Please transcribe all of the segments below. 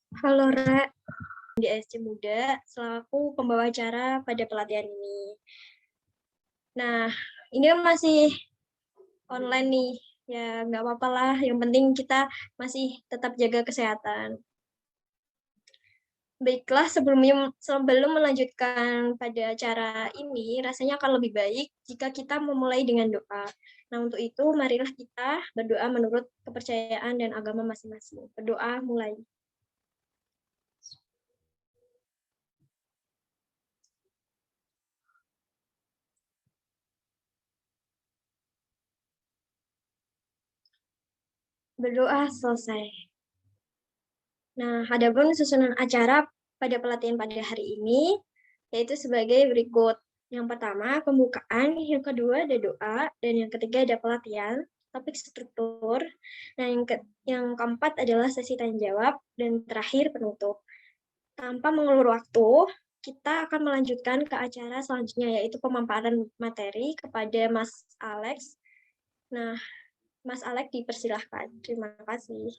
Halo Rek, di SC Muda, selaku pembawa acara pada pelatihan ini. Nah, ini kan masih online nih, ya nggak apa-apa lah, yang penting kita masih tetap jaga kesehatan. Baiklah, sebelum melanjutkan pada acara ini, rasanya akan lebih baik jika kita memulai dengan doa. Nah, untuk itu, marilah kita berdoa menurut kepercayaan dan agama masing-masing. Berdoa mulai. Berdoa selesai. Nah, adapun susunan acara pada pelatihan pada hari ini yaitu sebagai berikut. Yang pertama, pembukaan, yang kedua ada doa, dan yang ketiga ada pelatihan, topik struktur, nah yang keempat adalah sesi tanya jawab, dan terakhir penutup. Tanpa mengulur waktu, kita akan melanjutkan ke acara selanjutnya, yaitu pemaparan materi kepada Mas Alex. Nah, Mas Alex dipersilahkan. Terima kasih.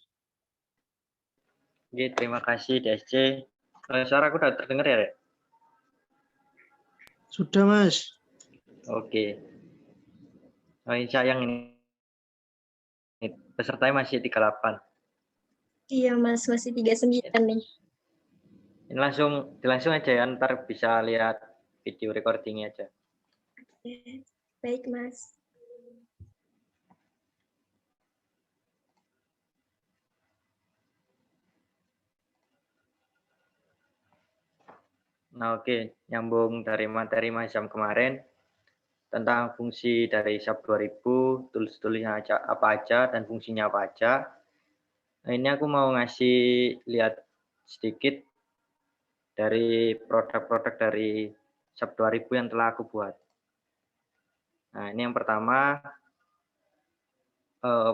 Oke, terima kasih DSC. Suara aku udah terdengar ya, Rek? Sudah, Mas. Oke. Oh, ini sayang ini. Pesertanya masih 38. Iya, Mas, masih 39 nih. Ini langsung aja ya, ntar bisa lihat video recordingnya aja. Oke, baik, Mas. Nah, oke. Nyambung dari materi Mas Jam kemarin tentang fungsi dari SAP 2000, tools-toolsnya apa aja, dan fungsinya apa aja. Nah, ini aku mau ngasih lihat sedikit dari produk-produk dari SAP 2000 yang telah aku buat. Nah, ini yang pertama,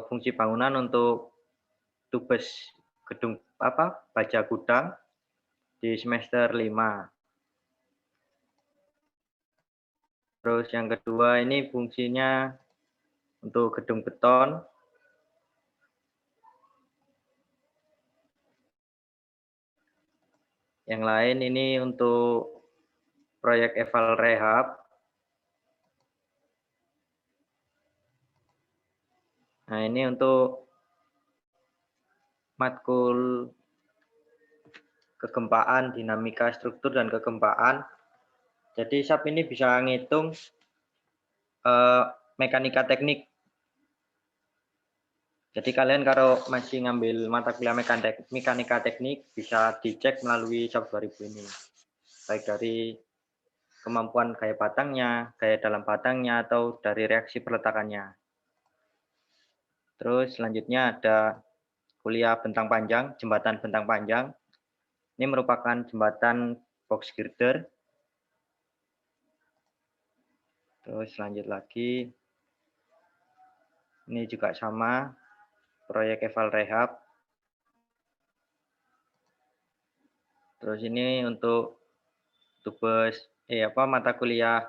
fungsi bangunan untuk tubes gedung baja gudang di semester 5. Terus yang kedua ini fungsinya untuk gedung beton. Yang lain ini untuk proyek eval rehab. Nah, ini untuk matkul kegempaan, dinamika struktur dan kegempaan. Jadi SAP ini bisa ngitung mekanika teknik. Jadi kalian kalau masih ngambil mata kuliah mekanika teknik bisa dicek melalui SAP 2000 ini. Baik dari kemampuan gaya batangnya, gaya dalam batangnya, atau dari reaksi peletakannya. Terus selanjutnya ada kuliah bentang panjang, jembatan bentang panjang. Ini merupakan jembatan box girder. Terus lanjut lagi. Ini juga sama, proyek eval rehab. Terus ini untuk tubes mata kuliah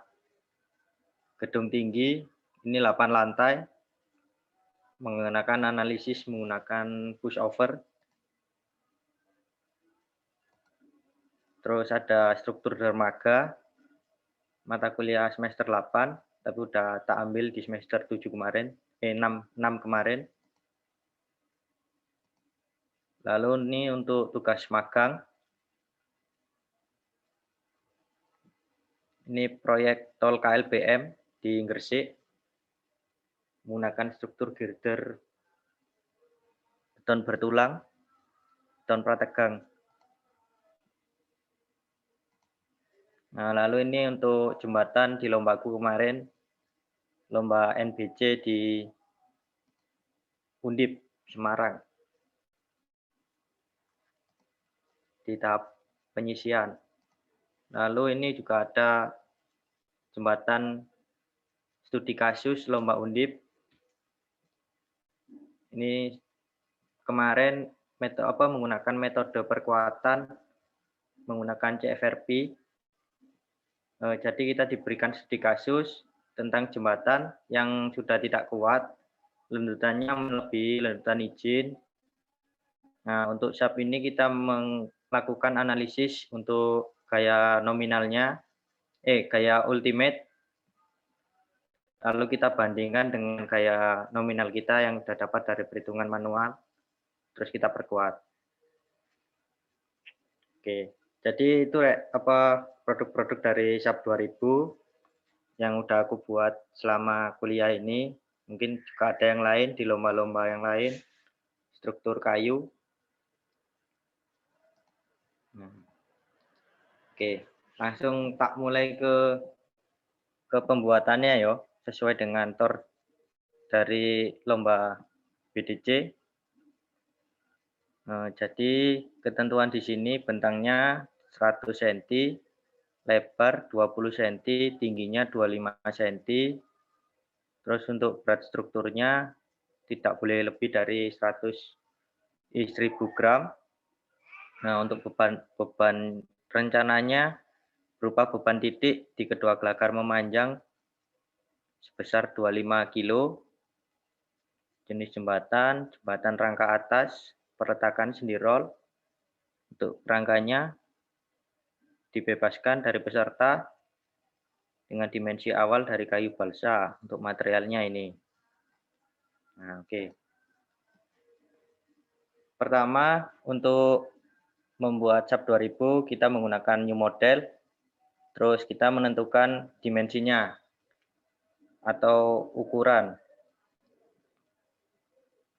gedung tinggi, ini 8 lantai, menggunakan analisis menggunakan pushover. Terus ada struktur dermaga, mata kuliah semester 8, tapi udah tak ambil di semester 7 kemarin, 6 kemarin. Lalu ini untuk tugas magang. Ini proyek tol KLBM di Gresik, menggunakan struktur girder beton bertulang, beton prategang. Nah, lalu ini untuk jembatan di lombaku kemarin, lomba NBC di Undip, Semarang, di tahap penyisian. Lalu ini juga ada jembatan studi kasus lomba Undip. Ini kemarin menggunakan metode perkuatan menggunakan CFRP. Jadi kita diberikan studi kasus tentang jembatan yang sudah tidak kuat, lendutannya melebihi lendutan izin, Nah, untuk SAP ini kita melakukan analisis untuk gaya nominalnya, gaya ultimate, lalu kita bandingkan dengan gaya nominal kita yang sudah dapat dari perhitungan manual, terus kita perkuat. Oke, jadi itu produk-produk dari SAP 2000 yang udah aku buat selama kuliah ini. Mungkin juga ada yang lain di lomba-lomba yang lain, struktur kayu. Oke, langsung tak mulai ke pembuatannya ya, sesuai dengan TOR dari lomba BDC. Jadi ketentuan di sini bentangnya 100 cm, lebar 20 cm, tingginya 25 cm. Terus untuk berat strukturnya tidak boleh lebih dari 1000 gram. Nah, untuk beban rencananya berupa beban titik di kedua gelagar memanjang sebesar 25 kg. Jenis jembatan rangka atas, perletakan sendirol. Untuk rangkanya dibebaskan dari peserta dengan dimensi awal dari kayu balsa untuk materialnya ini. Nah, oke. Pertama, untuk membuat SAP 2000 kita menggunakan new model, terus kita menentukan dimensinya atau ukuran.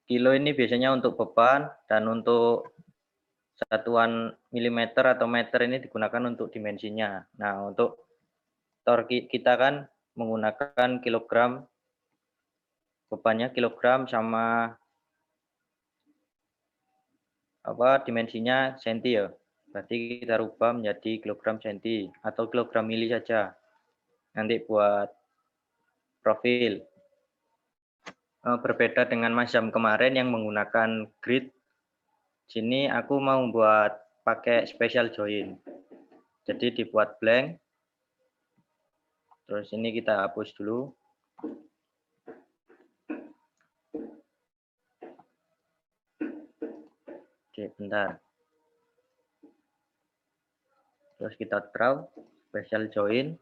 Kilo ini biasanya untuk beban dan untuk satuan milimeter atau meter ini digunakan untuk dimensinya. Nah, untuk TOR kita kan menggunakan kilogram, bebannya kilogram sama dimensinya senti ya. Berarti kita rubah menjadi kilogram senti atau kilogram mili saja. Nanti buat profil. Berbeda dengan Mas Jam kemarin yang menggunakan grid. Sini aku mau buat pakai special join. Jadi dibuat blank. Terus ini kita hapus dulu. Oke, bentar. Terus kita draw special join.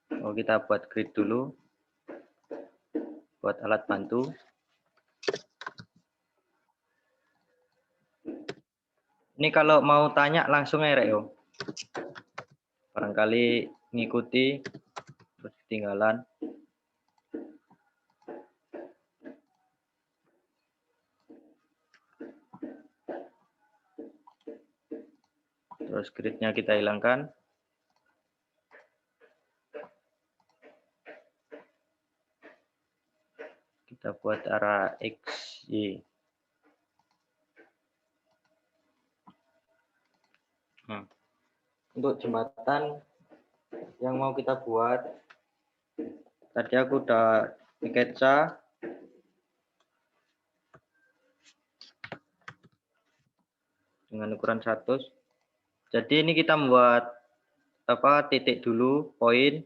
Kita buat grid dulu. Buat alat bantu. Ini kalau mau tanya langsung ya, Rek, yo. Barangkali ngikuti terus ketinggalan. Terus gridnya kita hilangkan. Kita buat arah X, Y. Untuk jembatan yang mau kita buat, tadi aku udah sketsa. Dengan ukuran 100. Jadi ini kita membuat titik dulu, poin,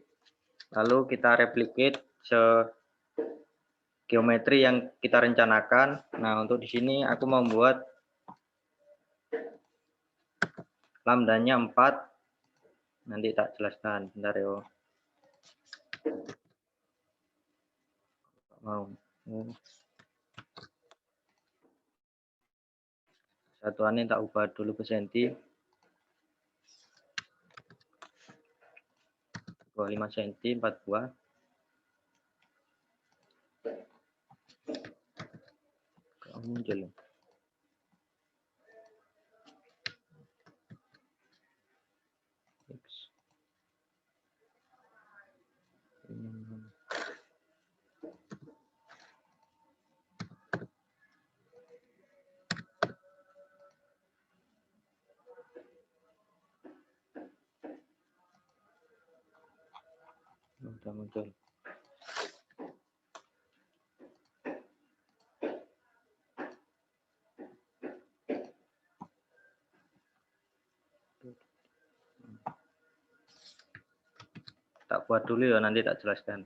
lalu kita replicate geometri yang kita rencanakan. Nah, untuk di sini aku membuat lambdanya 4. Nanti tak jelaskan, bentar ya. Satuannya tak ubah dulu ke senti. 25 cm, 4 buah. Kok muncul? Udah muncul. Tak buat dulu ya, nanti tak jelaskan.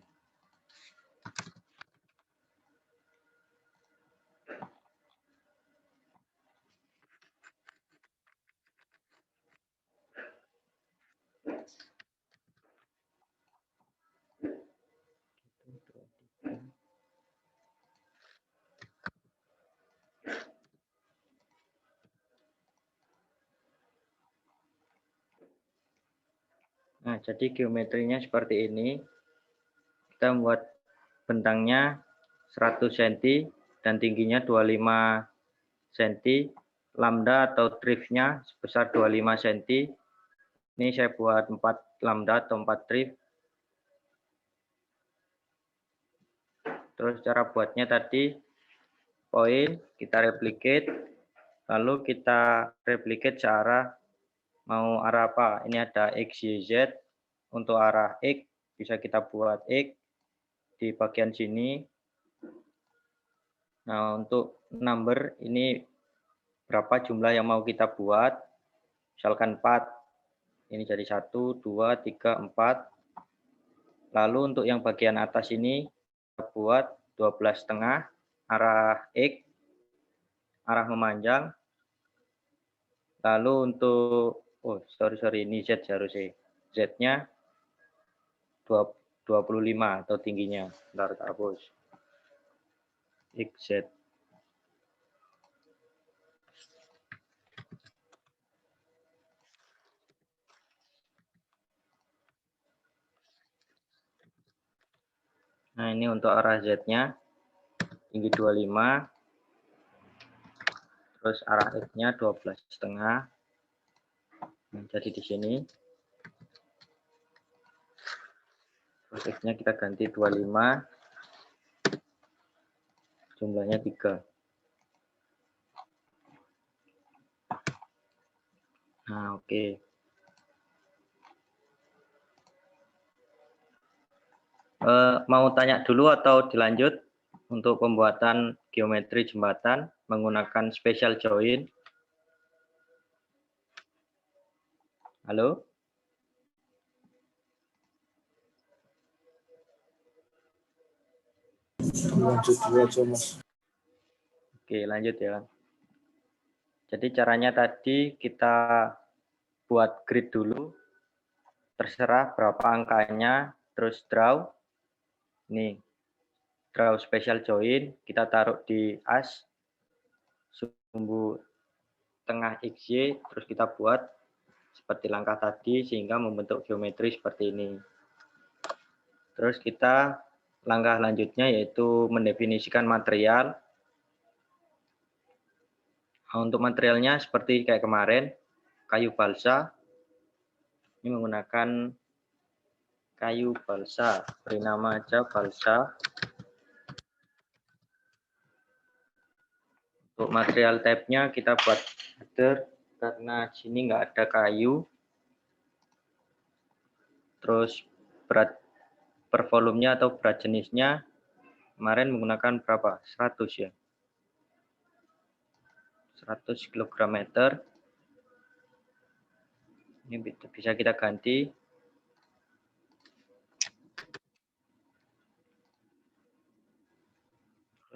Nah, jadi geometrinya seperti ini. Kita membuat bentangnya 100 cm dan tingginya 25 cm. Lambda atau driftnya sebesar 25 cm. Ini saya buat 4 lambda atau 4 drift. Terus cara buatnya tadi, poin kita replicate, lalu kita replicate searah, mau arah apa? Ini ada X, Y, Z. Untuk arah X, bisa kita buat X di bagian sini. Nah, untuk number, ini berapa jumlah yang mau kita buat. Misalkan 4, ini jadi 1, 2, 3, 4. Lalu untuk yang bagian atas ini, kita buat 12,5 arah X, arah memanjang. Lalu untuk, ini Z harusnya. Z-nya 25 atau tingginya. Bentar, tak hapus. XZ. Nah, ini untuk arah Z-nya tinggi 25. Terus arah X-nya 12,5. Jadi di sini. Terus X-nya kita ganti 25. Jumlahnya 3. Nah, oke. Mau tanya dulu atau dilanjut untuk pembuatan geometri jembatan menggunakan special join? Halo? Lanjut dulu aja, Mas. Oke, lanjut ya. Jadi caranya tadi kita buat grid dulu. Terserah berapa angkanya, terus draw. Nih, draw special join, kita taruh di as, sumbu tengah XY, terus kita buat seperti langkah tadi, sehingga membentuk geometri seperti ini. Terus kita langkah lanjutnya yaitu mendefinisikan material. Nah, untuk materialnya seperti kayak kemarin, kayu balsa. Ini menggunakan kayu balsa, beri nama aja balsa. Untuk material type-nya kita buat other, karena sini nggak ada kayu. Terus berat per volumenya atau berat jenisnya kemarin menggunakan berapa? 100 ya. 100 kg meter. Ini bisa kita ganti.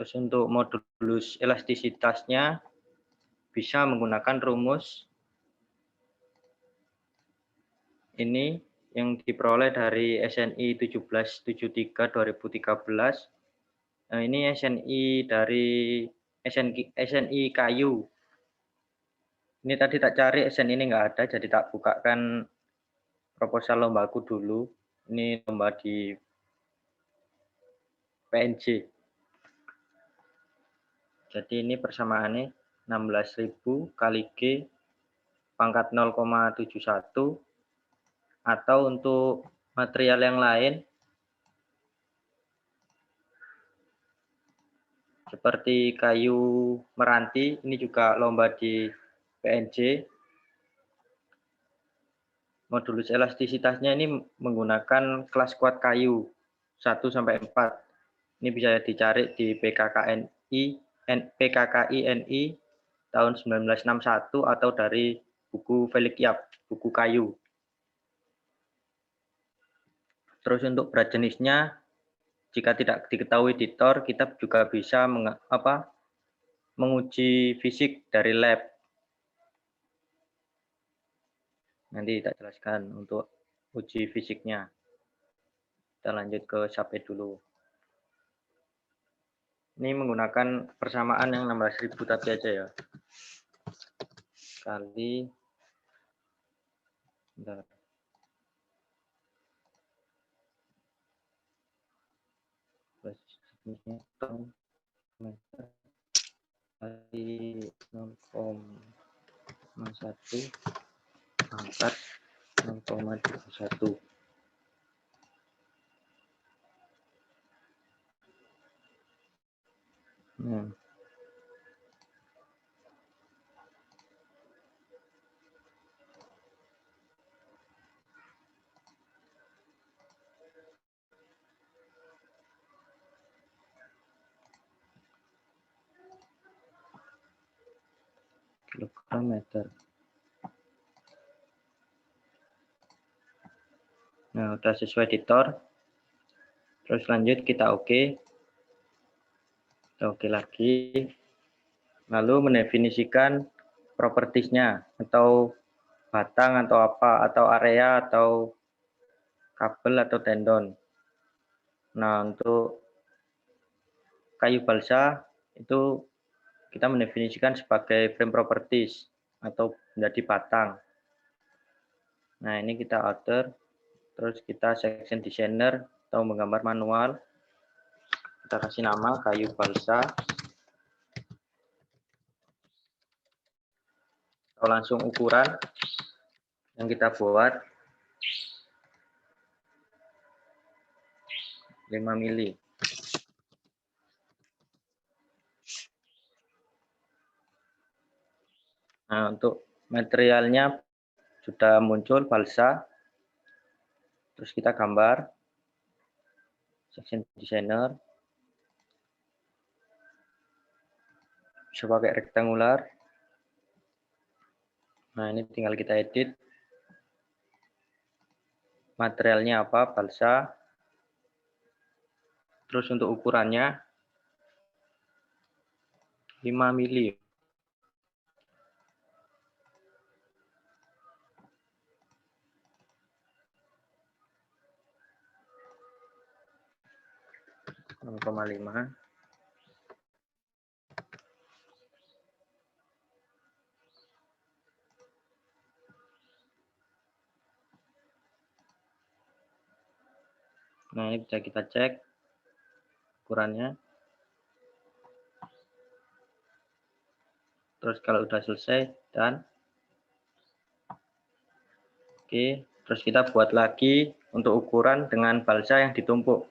Terus untuk modulus elastisitasnya bisa menggunakan rumus ini yang diperoleh dari SNI 1773 2013. Nah, ini SNI dari SNI kayu. Ini tadi tak cari, SNI ini nggak ada, jadi tak bukakan proposal lombaku dulu. Ini lomba di PNJ. Jadi ini persamaannya 16.000 kali G pangkat 0,71. Atau untuk material yang lain, seperti kayu meranti, ini juga lomba di PNJ. Modulus elastisitasnya ini menggunakan kelas kuat kayu 1 sampai 4. Ini bisa dicari di PKKI-NI tahun 1961 atau dari buku Felix Yap, buku kayu. Terus untuk berat jenisnya, jika tidak diketahui editor, kita juga bisa menguji fisik dari lab. Nanti kita jelaskan untuk uji fisiknya. Kita lanjut ke SAPE dulu. Ini menggunakan persamaan yang 16.000 tadi aja ya. Kali, bentar. hitung meter kali 0,1 pangkat 0,21. Kilogram meter. Nah, udah sesuai editor. Terus lanjut kita oke. Kita oke lagi. Lalu mendefinisikan propertiesnya atau batang atau apa atau area atau kabel atau tendon. Nah, untuk kayu balsa itu kita mendefinisikan sebagai frame properties atau menjadi batang. Nah, ini kita outer, terus kita section designer atau menggambar manual. Kita kasih nama kayu balsa. Atau langsung ukuran yang kita buat 5 mili. Nah, untuk materialnya sudah muncul balsa. Terus kita gambar section designer. Bisa pakai rektangular. Nah, ini tinggal kita edit. Materialnya apa? Balsa. Terus untuk ukurannya 5 mili. Nah, ini bisa kita cek ukurannya. Terus kalau udah selesai dan oke, terus kita buat lagi untuk ukuran dengan balsa yang ditumpuk.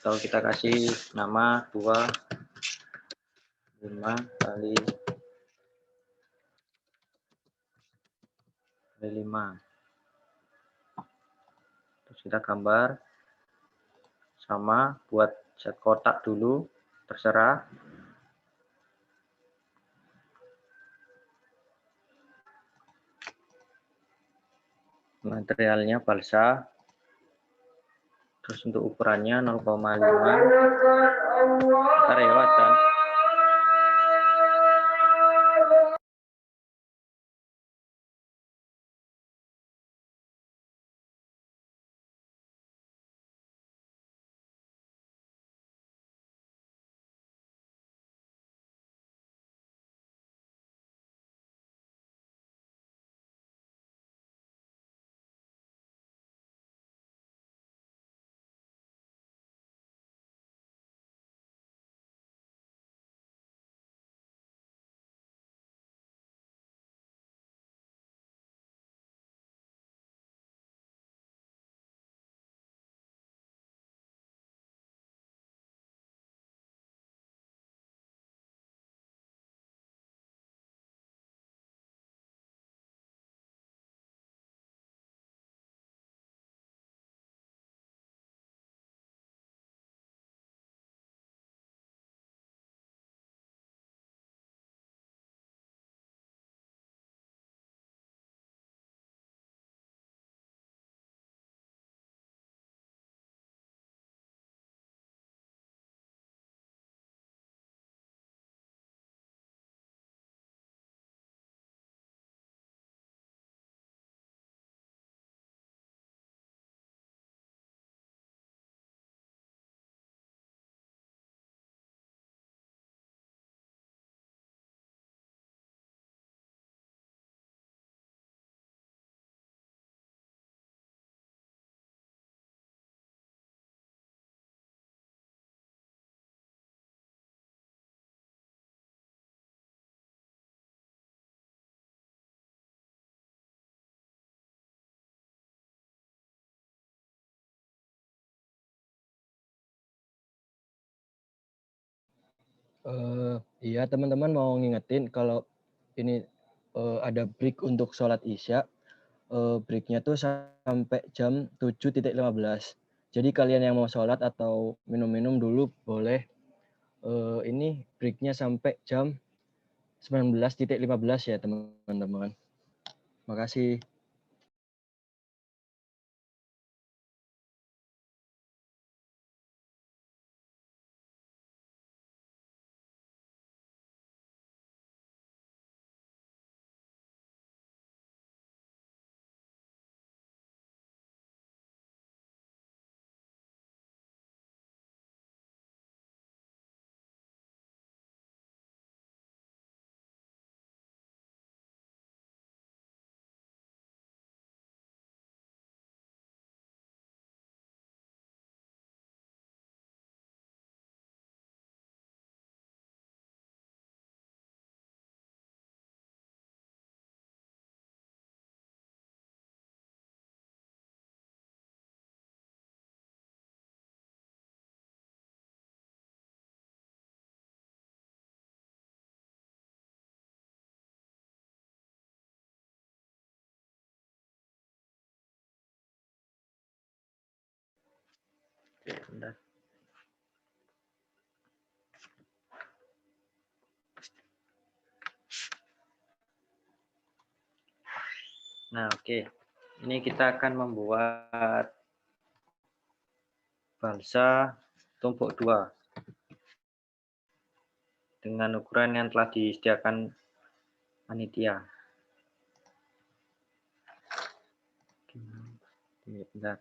Atau kita kasih nama 25 kali 5. Terus kita gambar sama, buat set kotak dulu, terserah. Materialnya balsa. Terus untuk ukurannya 0,5. Ntar ya, dan Iya teman-teman mau ngingetin kalau ini ada break untuk sholat Isya. Breaknya tuh sampai jam 7.15. Jadi kalian yang mau sholat atau minum-minum dulu boleh. Ini breaknya sampai jam 19.15 ya teman-teman. Makasih. Oke, bentar. Nah, oke. Ini kita akan membuat balsa tumpuk 2 dengan ukuran yang telah disediakan panitia. Oke, bentar.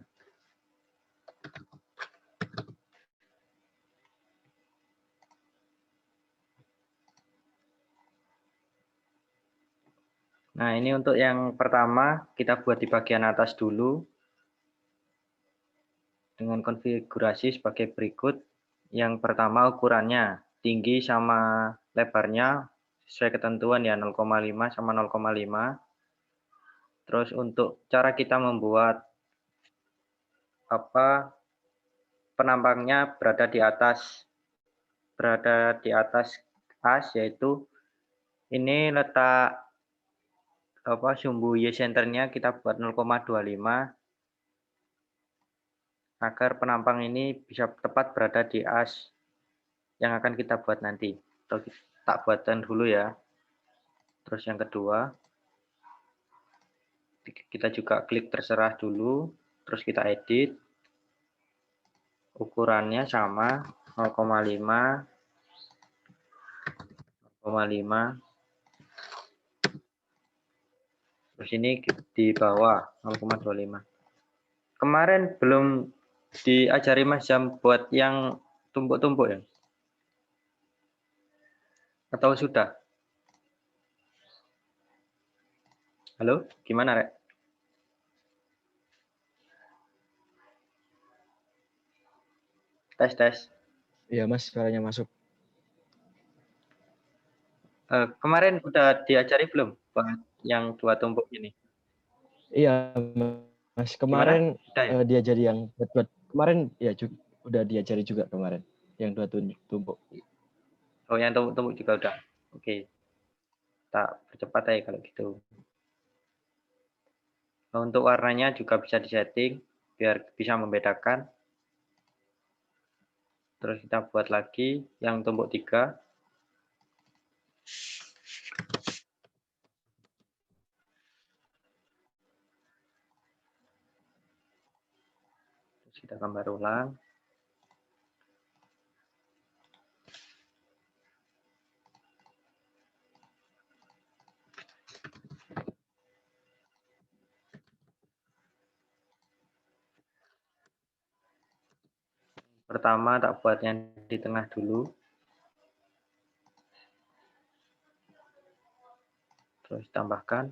Nah, ini untuk yang pertama kita buat di bagian atas dulu dengan konfigurasi sebagai berikut. Yang pertama ukurannya tinggi sama lebarnya sesuai ketentuan ya 0,5 sama 0,5. Terus untuk cara kita membuat penampangnya berada di atas as, yaitu ini letak sumbu Y centernya kita buat 0,25 agar penampang ini bisa tepat berada di as yang akan kita buat nanti. Tak buatkan dulu ya. Terus yang kedua, kita juga klik terserah dulu, terus kita edit. Ukurannya sama 0,5, 0,5. Terus ini di bawah 0,25. Kemarin belum diajari Mas Jam buat yang tumpuk-tumpuk ya? Atau sudah? Halo, gimana Rek? Tes. Iya Mas, suaranya masuk. Kemarin udah diajari belum buat yang 2 tumpuk ini? Iya Mas, kemarin Ya? diajari yang buat kemarin ya udah diajari juga kemarin yang 2 tumpuk. Oh, yang tumpuk-tumpuk juga udah. Oke. Tak percepat aja kalau gitu. Nah, untuk warnanya juga bisa disetting biar bisa membedakan. Terus kita buat lagi yang tumpuk 3. Terus kita gambar ulang. Pertama tak buat yang di tengah dulu. Terus tambahkan.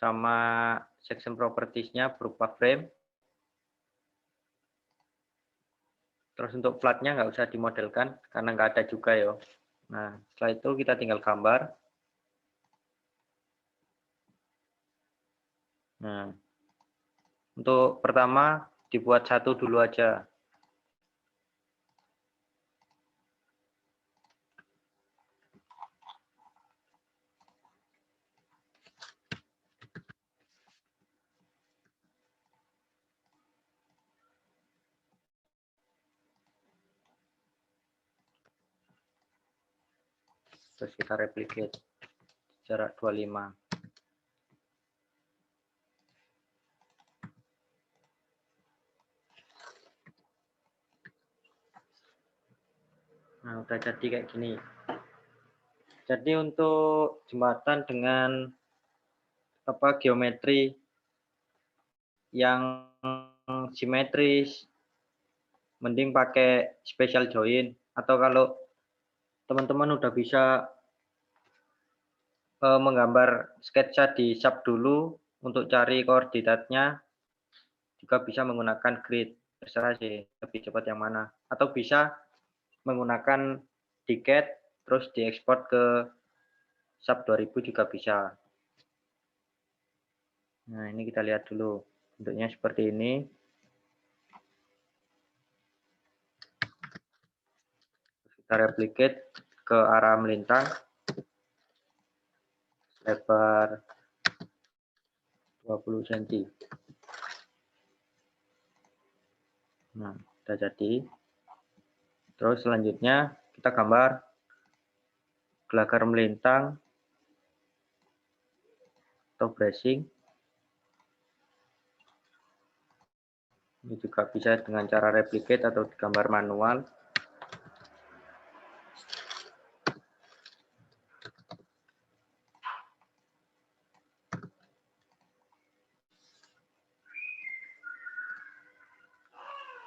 sama section properties-nya berupa frame. Terus untuk flat-nya nggak usah dimodelkan karena nggak ada juga ya. Nah, setelah itu kita tinggal gambar. Nah, untuk pertama dibuat satu dulu aja. Terus kita replicate jarak 25. Nah, udah jadi kayak gini. Jadi untuk jembatan dengan geometri yang simetris, mending pakai special join, atau kalau teman-teman udah bisa menggambar sketsa di SAP dulu untuk cari koordinatnya, juga bisa menggunakan grid. Terserah sih lebih cepat yang mana. Atau bisa menggunakan tiket terus diekspor ke SAP 2000 juga bisa. Nah, ini kita lihat dulu. Bentuknya seperti ini. Kita replicate ke arah melintang. Lebar 20 cm. Nah, sudah jadi. Terus selanjutnya kita gambar gelagar melintang atau bracing. Ini juga bisa dengan cara replicate atau digambar manual.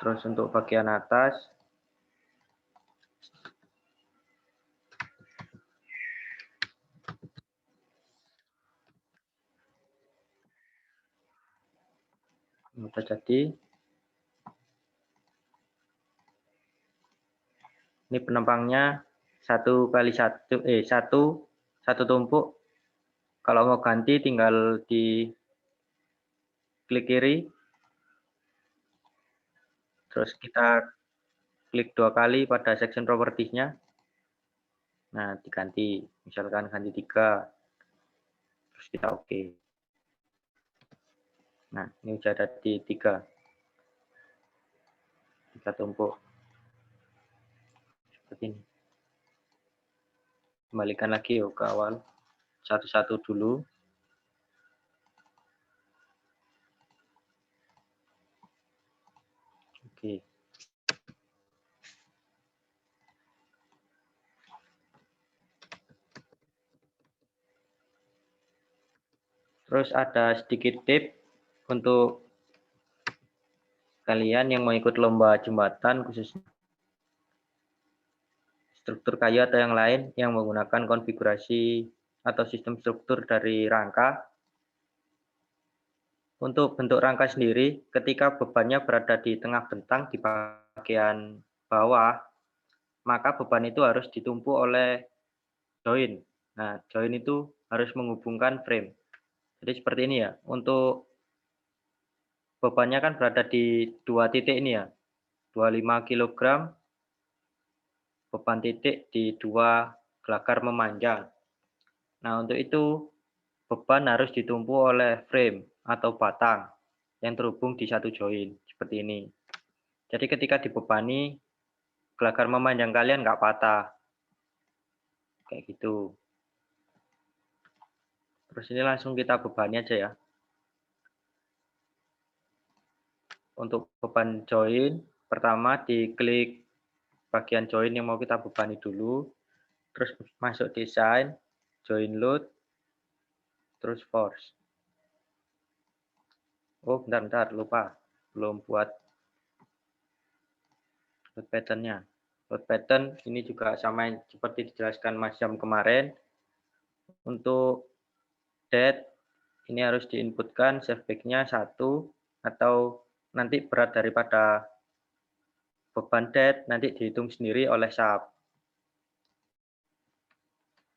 Terus untuk bagian atas, sudah jadi. Ini penempangnya satu tumpuk. Kalau mau ganti tinggal di klik kiri. Terus kita klik 2 kali pada section properties-nya. Nah, diganti. Misalkan ganti 3. Terus kita oke. Nah, ini sudah ada di 3. Kita tumpuk. Seperti ini. Kembalikan lagi yuk ke awal. Satu-satu dulu. Oke. Terus ada sedikit tip untuk kalian yang mau ikut lomba jembatan, khususnya struktur kayu atau yang lain yang menggunakan konfigurasi atau sistem struktur dari rangka. Untuk bentuk rangka sendiri, ketika bebannya berada di tengah bentang di bagian bawah, maka beban itu harus ditumpuk oleh join. Nah, join itu harus menghubungkan frame. Jadi seperti ini ya. Untuk bebannya kan berada di 2 titik ini ya. 25 kg beban titik di 2 gelagar memanjang. Nah, untuk itu beban harus ditumpuk oleh frame atau batang yang terhubung di satu join seperti ini. Jadi ketika dibebani, gelagar memanjang kalian nggak patah. Kayak gitu. Terus ini langsung kita bebani aja ya. Untuk beban join, pertama diklik bagian join yang mau kita bebani dulu. Terus masuk desain, join load, terus force. Oh, bentar, lupa. Belum buat load pattern-nya. Load pattern ini juga sama seperti dijelaskan Mas Jam kemarin. Untuk date, ini harus diinputkan setback-nya 1 atau nanti berat daripada beban dead nanti dihitung sendiri oleh SAP.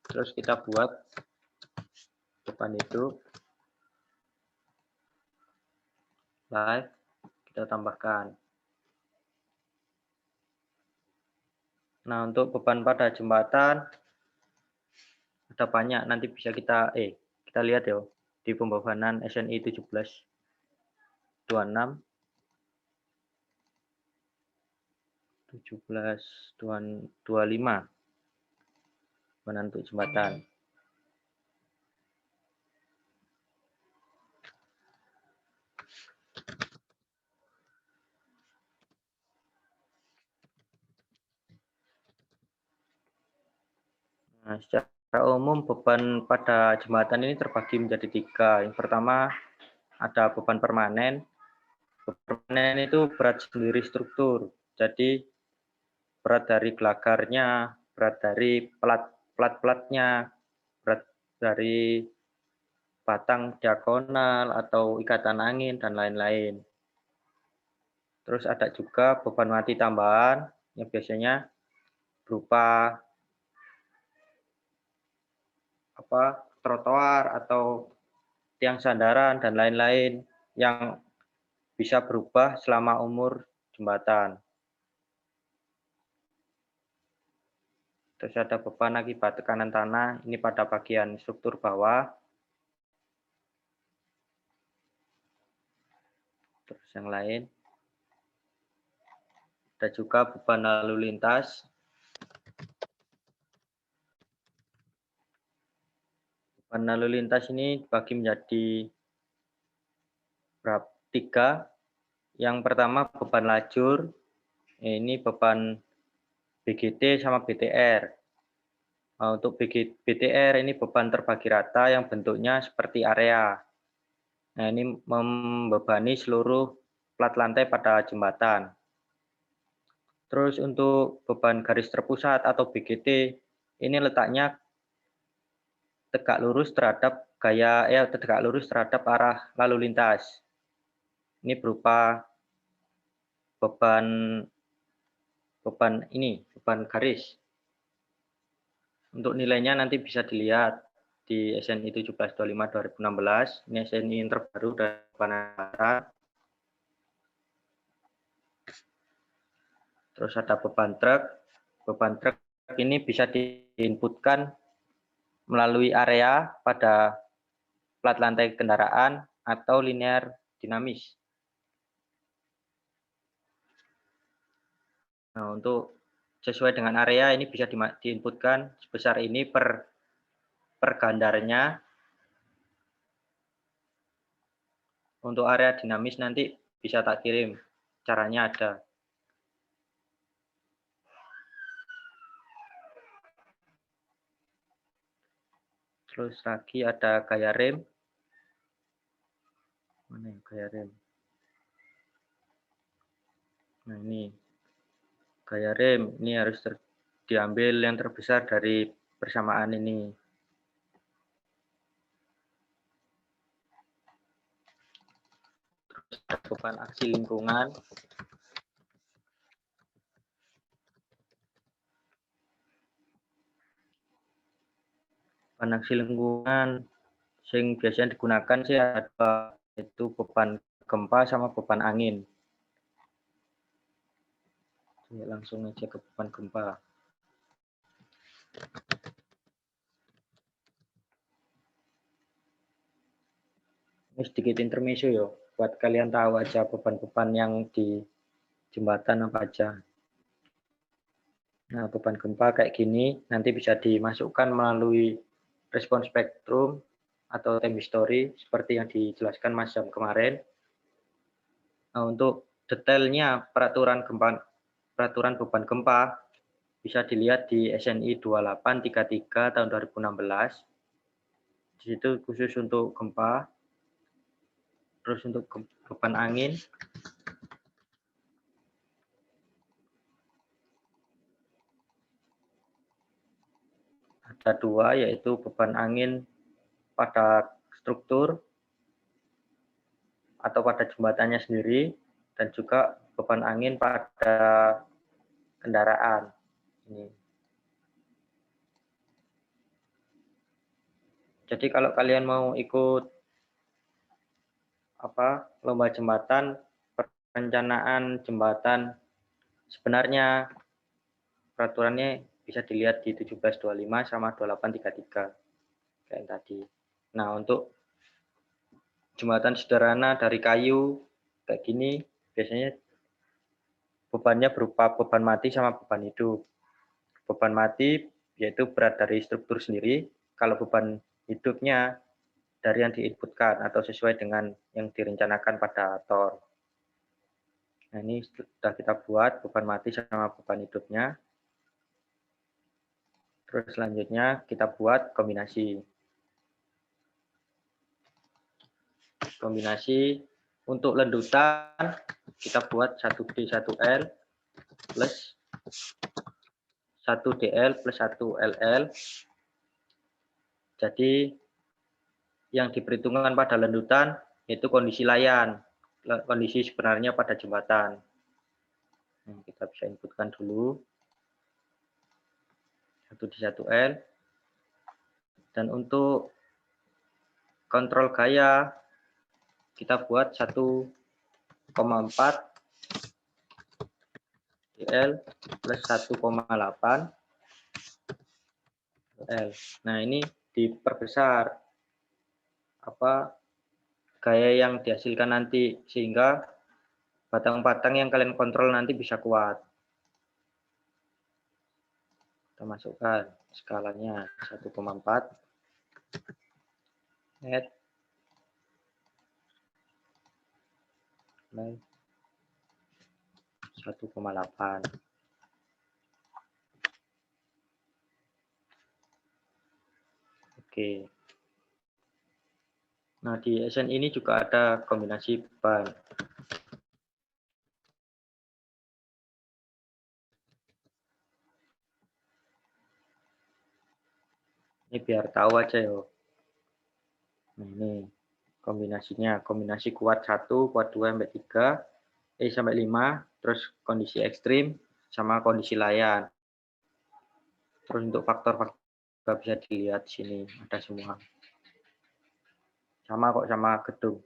Terus kita buat beban itu live, kita tambahkan. Nah, untuk beban pada jembatan ada banyak, nanti bisa kita lihat ya di pembebanan SNI 1726 1725 beban untuk jembatan. Nah, secara umum beban pada jembatan ini terbagi menjadi 3. Yang pertama ada beban permanen. Beban permanen itu berat sendiri struktur. Jadi berat dari gelagarnya, berat dari plat-platnya, berat dari batang diagonal atau ikatan angin dan lain-lain. Terus ada juga beban mati tambahan yang biasanya berupa trotoar atau tiang sandaran dan lain-lain yang bisa berubah selama umur jembatan. Terus ada beban akibat tekanan tanah, ini pada bagian struktur bawah. Terus yang lain. Ada juga beban lalu lintas. Beban lalu lintas ini dibagi menjadi 3. Yang pertama beban lajur, ini beban BGT sama BTR. Nah, untuk BTR ini beban terbagi rata yang bentuknya seperti area. Nah, ini membebani seluruh plat lantai pada jembatan. Terus untuk beban garis terpusat atau BGT, ini letaknya tegak lurus terhadap arah lalu lintas. Ini berupa beban garis. Untuk nilainya nanti bisa dilihat di SNI 1725 2016. Ini SNI yang terbaru dari Panara. Terus ada beban truk. Beban truk ini bisa diinputkan melalui area pada plat lantai kendaraan atau linear dinamis. Nah, untuk sesuai dengan area ini bisa diinputkan sebesar ini per gandarnya. Untuk area dinamis nanti bisa tak kirim, caranya ada. Terus lagi ada gaya rem. Mana ya gaya rem? Nah, ini gaya rem, ini harus diambil yang terbesar dari persamaan ini. Terus ada beban aksi lingkungan. Beban aksi lingkungan yang biasanya digunakan sih ada itu beban gempa sama beban angin. Langsung aja ke beban gempa. Ini sedikit intermezzo ya, buat kalian tahu aja beban-beban yang di jembatan apa aja. Nah, beban gempa kayak gini nanti bisa dimasukkan melalui respon spektrum atau time history seperti yang dijelaskan Mas Jam kemarin. Nah, untuk detailnya peraturan beban gempa bisa dilihat di SNI 2833 tahun 2016. Di situ khusus untuk gempa. Terus untuk beban angin ada 2, yaitu beban angin pada struktur atau pada jembatannya sendiri, dan juga beban angin pada kendaraan. Ini. Jadi kalau kalian mau ikut lomba jembatan, perencanaan jembatan, sebenarnya peraturannya bisa dilihat di 1725 sama 2833 kayak tadi. Nah, untuk jembatan sederhana dari kayu kayak gini biasanya bebannya berupa beban mati sama beban hidup. Beban mati yaitu berat dari struktur sendiri, kalau beban hidupnya dari yang diinputkan atau sesuai dengan yang direncanakan pada TOR. Nah, ini sudah kita buat beban mati sama beban hidupnya. Terus selanjutnya kita buat kombinasi. Kombinasi untuk lendutan kita buat 1D 1L plus 1DL plus 1LL. Jadi yang diperhitungkan pada lendutan yaitu kondisi layan, kondisi sebenarnya pada jembatan. Nah, kita bisa inputkan dulu 1D 1L. Dan untuk kontrol gaya kita buat 1,4 DL plus 1,8 L. Nah, ini diperbesar gaya yang dihasilkan nanti sehingga batang-batang yang kalian kontrol nanti bisa kuat. Kita masukkan skalanya 1,4 net 1,8. Oke. Nah, di SN ini juga ada kombinasi beban. Ini biar tahu aja ya. Nah, ini kombinasinya, kombinasi kuat 1, kuat 2 sampai 3, sampai 5, terus kondisi ekstrim sama kondisi layan. Terus untuk faktor-faktor bisa dilihat di sini, ada semua. Sama kok sama gedung.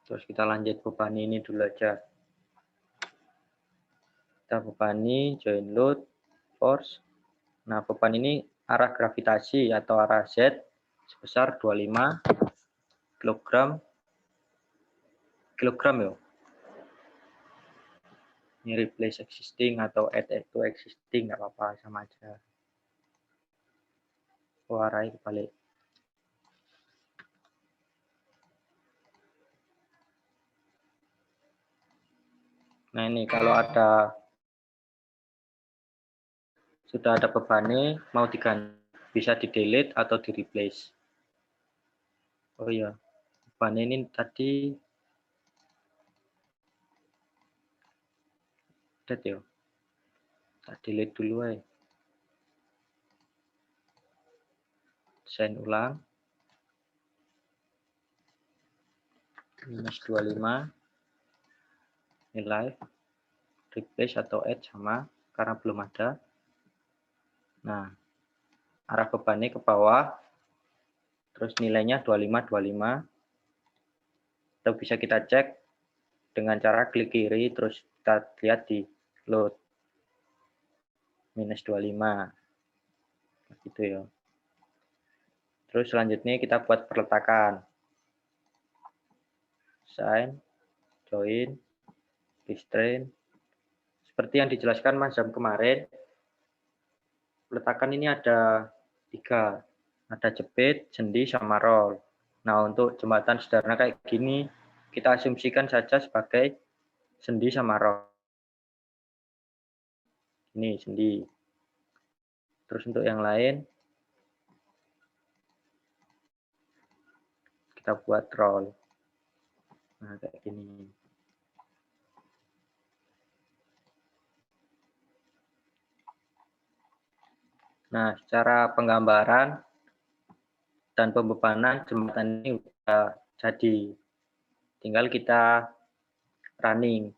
Terus kita lanjut bebani ini dulu aja. Kita bebani, join load, force. Nah, beban ini arah gravitasi atau arah Z sebesar 25 kilogram ya. Ini replace existing atau add to existing, nggak apa-apa, sama aja. Oh, arahnya kebalik. Nah, ini kalau sudah ada bebannya, mau diganti, bisa di-delete atau di-replace. Oh iya, bebannya ini tadi ya. Kita delete dulu ya. Desain ulang. Minus 25. Nilai. Replace atau add sama, karena belum ada. Nah, arah bebannya ke bawah. Terus nilainya 25. Atau bisa kita cek dengan cara klik kiri, terus kita lihat di load. Minus 25. Gitu ya. Terus selanjutnya kita buat perletakan. Sign, join, restrain. Seperti yang dijelaskan Mas Jam kemarin, peletakan ini ada 3. Ada jepit, sendi, sama roll. Nah, untuk jembatan sederhana kayak gini, kita asumsikan saja sebagai sendi sama roll. Ini sendi. Terus untuk yang lain, kita buat roll. Nah, kayak gini. Nah, secara penggambaran, dan pembebanan jembatan ini sudah jadi. Tinggal kita running.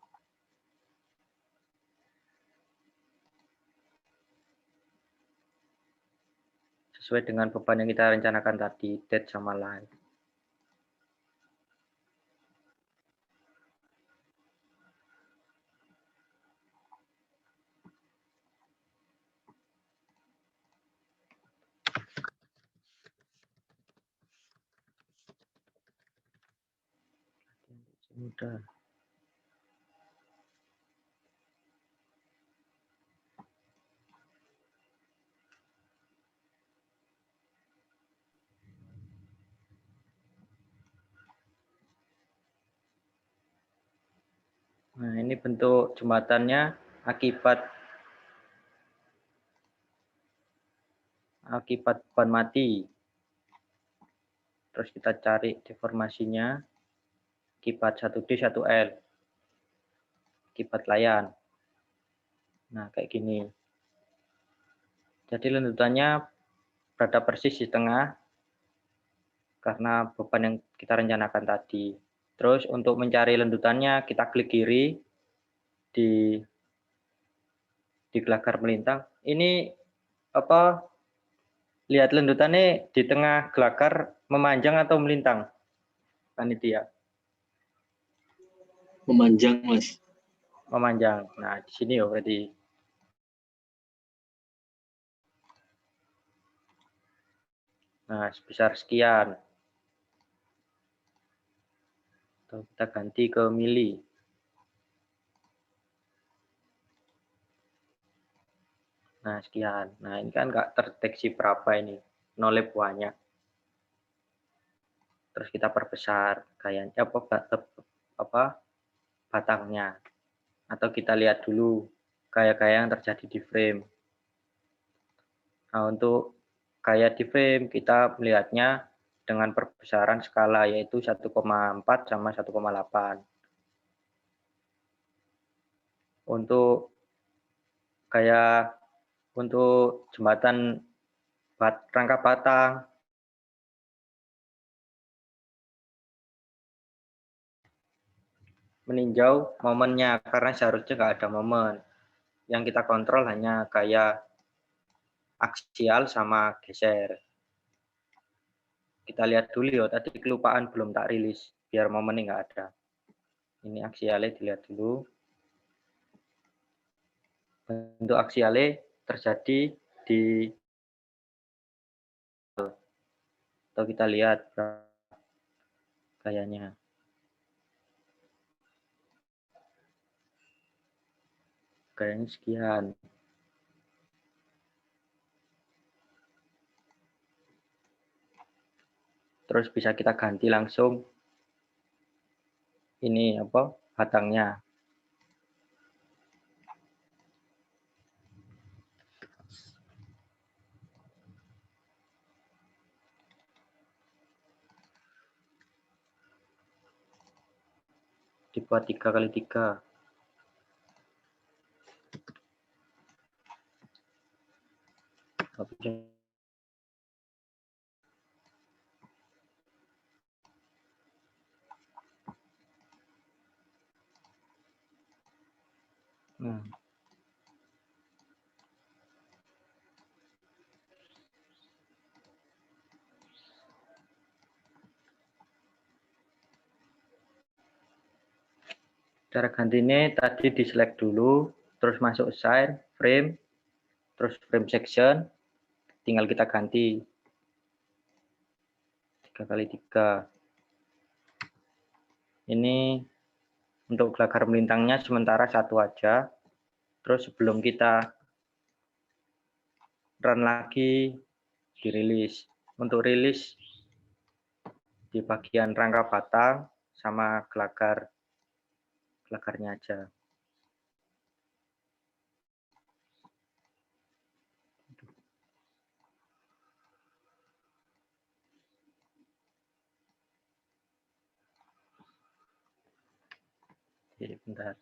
Sesuai dengan beban yang kita rencanakan tadi, dead sama live. Mudah. Nah, ini bentuk jembatannya akibat beban mati. Terus kita cari deformasinya, akibat 1D, 1L, akibat layan. Nah, kayak gini. Jadi lendutannya berada persis di tengah karena beban yang kita rencanakan tadi. Terus untuk mencari lendutannya, kita klik kiri di gelagar melintang. Ini apa? Lihat lendutannya di tengah gelagar memanjang atau melintang, panitia? Memanjang, Mas. Memanjang. Nah, di sini ya berarti. Nah, sebesar sekian. Kita ganti ke mili. Nah, sekian. Nah, ini kan nggak terdeteksi berapa ini. Nolnya banyak. Terus kita perbesar gayanya apa batangnya. Atau kita lihat dulu gaya-gaya yang terjadi di frame. Nah, untuk gaya di frame kita melihatnya dengan perbesaran skala yaitu 1,4 sama 1,8. Untuk gaya untuk jembatan rangka batang meninjau momennya karena seharusnya nggak ada momen. Yang kita kontrol hanya gaya aksial sama geser. Kita lihat dulu ya, tadi kelupaan belum tak rilis biar momennya nggak ada. Ini aksialnya dilihat dulu. Bentuk aksialnya terjadi di atau kita lihat gayanya. Gayanya sekian. Terus bisa kita ganti langsung ini apa batangnya. Dibuat 3x3. Nah. Cara gantinya tadi di select dulu, terus masuk assign, frame, terus frame section, tinggal kita ganti 3x3. Ini untuk gelagar melintangnya sementara satu aja. Terus sebelum kita run lagi, dirilis. Untuk rilis di bagian rangka batang sama gelagarnya aja. Jadi bentar.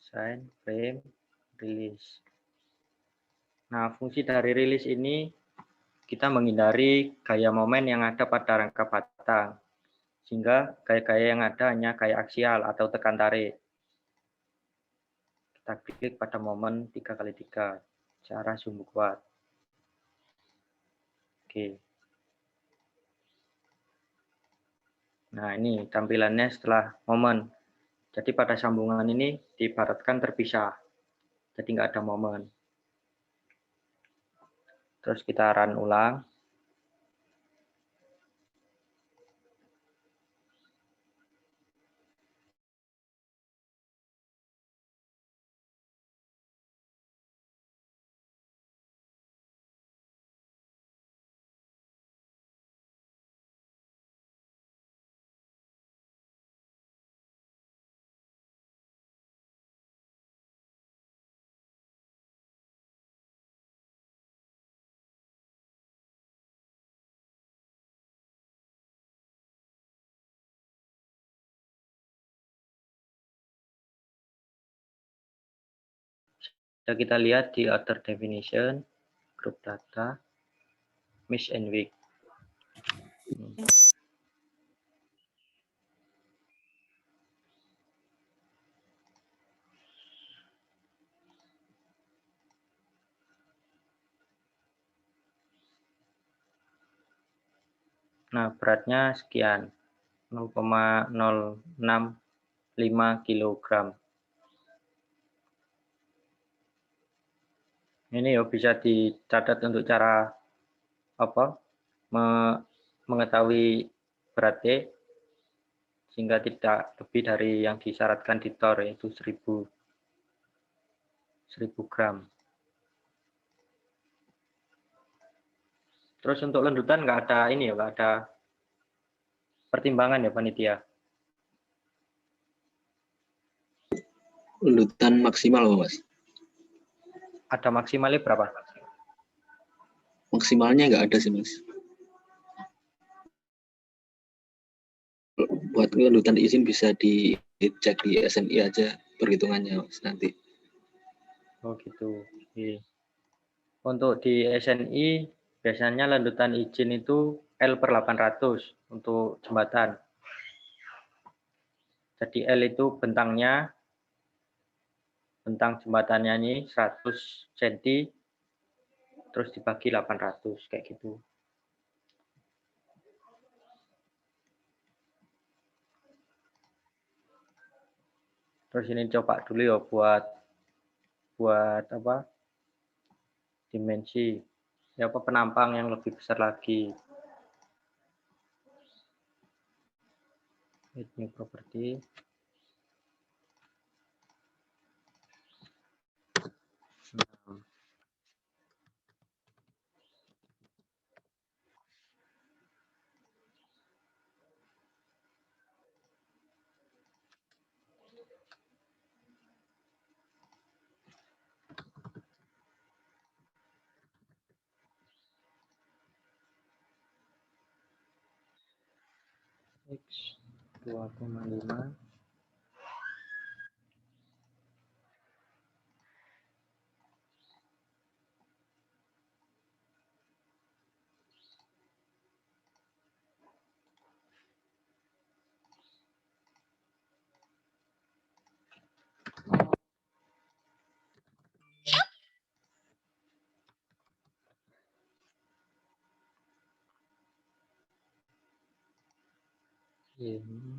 Assign, frame, release. Nah, fungsi dari release ini kita menghindari gaya momen yang ada pada rangka batang. Sehingga gaya-gaya yang ada hanya gaya aksial atau tekan tarik. Kita klik pada momen 3x3. Cara sumbu kuat. Oke. Nah, ini tampilannya setelah momen. Jadi pada sambungan ini diibaratkan terpisah. Jadi nggak ada momen. Terus kita run ulang. Bisa kita lihat di other definition, group data, miss and week. Nah, beratnya sekian, 0,065 kg. Ini ya bisa dicatat untuk cara mengetahui beratnya, sehingga tidak lebih dari yang disyaratkan di TOR, yaitu 1000 gram. Terus untuk lendutan nggak ada ini ya, nggak ada pertimbangan ya panitia. Lendutan maksimal, Mas. Ada maksimalnya berapa? Maksimalnya nggak ada sih, Mas. Buat lendutan izin bisa dicek di SNI aja perhitungannya, Mas, nanti. Oh gitu. Oke. Untuk di SNI biasanya landutan izin itu L/800 untuk jembatan. Jadi L itu bentang jembatannya ini 100 cm, terus dibagi 800 kayak gitu. Terus ini coba dulu ya buat apa? Dimensi. Ya apa penampang yang lebih besar lagi. Ini property. X 2,5 ini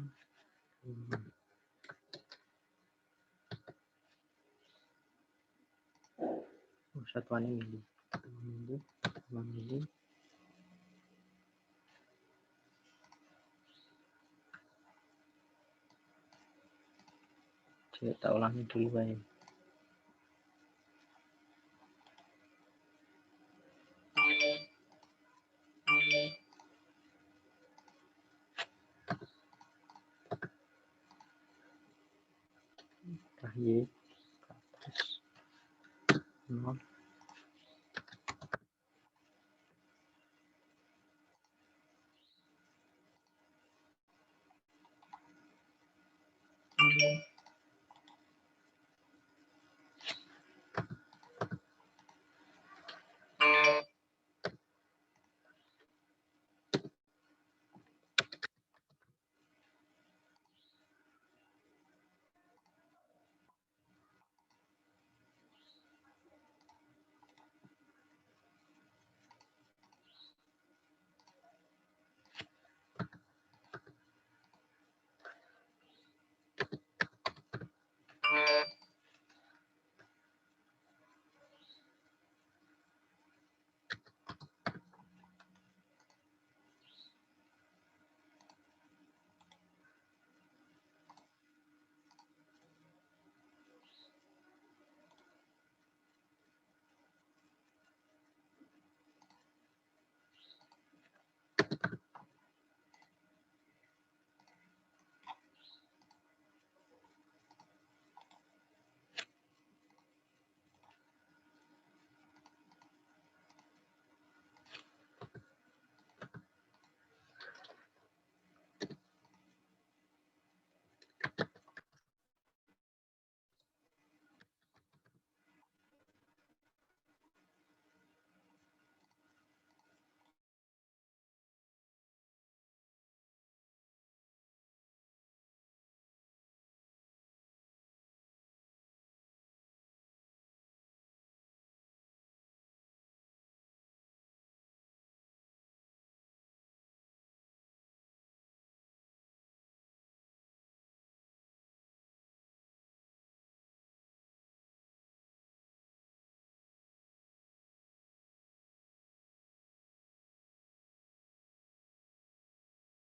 satuannya mili. Kita ulangi dulu baik. Y ke atas 0.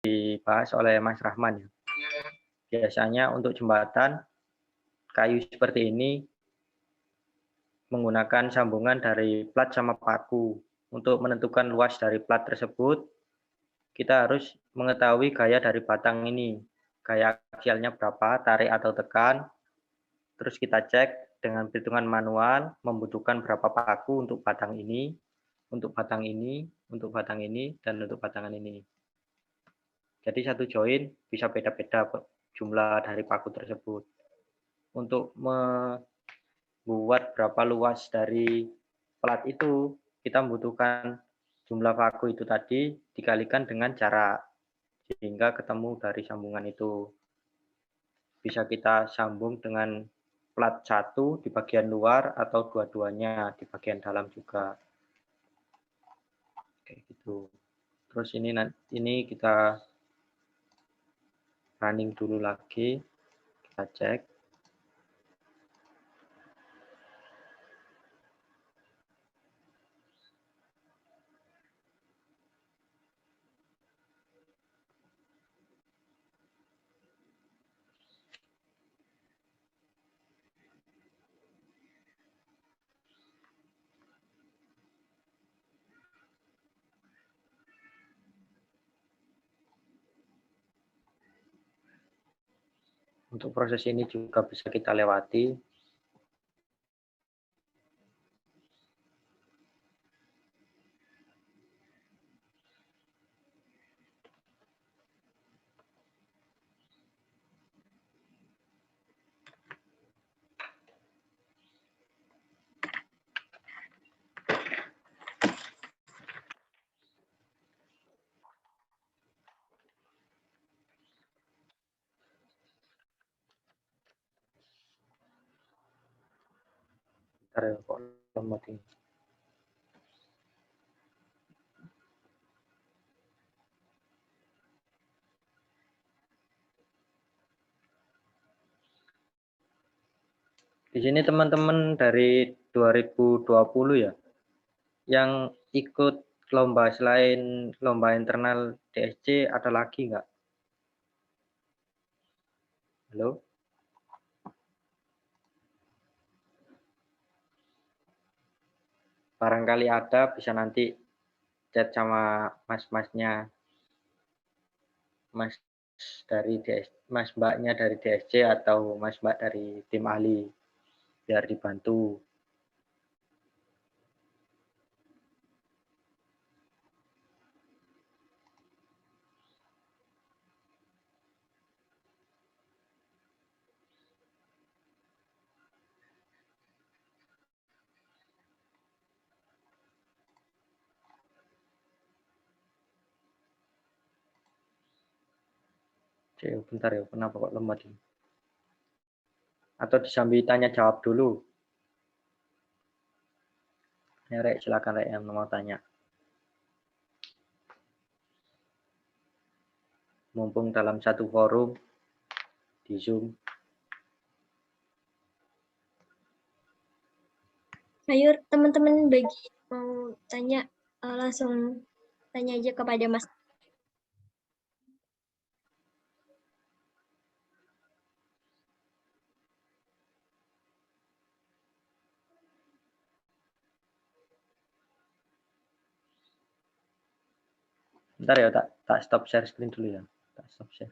dibahas oleh Mas Rahman. Biasanya untuk jembatan kayu seperti ini menggunakan sambungan dari plat sama paku. Untuk menentukan luas dari plat tersebut, kita harus mengetahui gaya dari batang ini. Gaya aksialnya berapa, tarik atau tekan. Terus kita cek dengan perhitungan manual, membutuhkan berapa paku untuk batang ini, untuk batang ini, untuk batang ini, dan untuk batangan ini. Jadi satu join bisa beda-beda jumlah dari paku tersebut. Untuk membuat berapa luas dari plat itu, kita membutuhkan jumlah paku itu tadi dikalikan dengan jarak, sehingga ketemu dari sambungan itu. Bisa kita sambung dengan plat 1 di bagian luar atau dua-duanya di bagian dalam juga. Kayak gitu. Terus ini kita running dulu lagi, kita cek. Untuk proses ini juga bisa kita lewati. Bentar ya, kok lemot ini. Di sini teman-teman dari 2020 ya, yang ikut lomba selain lomba internal DSC ada lagi nggak? Halo? Barangkali ada, bisa nanti chat sama mas-masnya, mas dari mas mbaknya dari DSC atau mas mbak dari tim ahli, biar dibantu. Bentar ya, kenapa kok lemot ini? Atau disambi tanya jawab dulu? Ya, Rek, silakan Rek yang mau tanya. Mumpung dalam satu forum di Zoom. Ayo teman-teman bagi mau tanya langsung tanya aja kepada Mas. Bentar ya, tak stop share screen dulu ya. Tak stop share.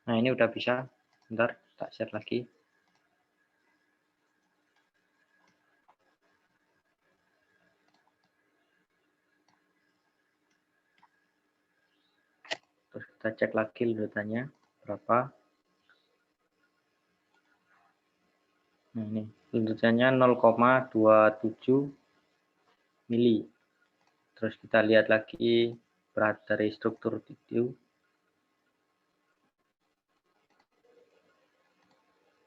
Nah, ini udah bisa. Bentar, tak share lagi. Terus kita cek lagi ledakannya berapa. Nah, ini ledakannya 0,27 mili. Terus kita lihat lagi berat dari struktur video.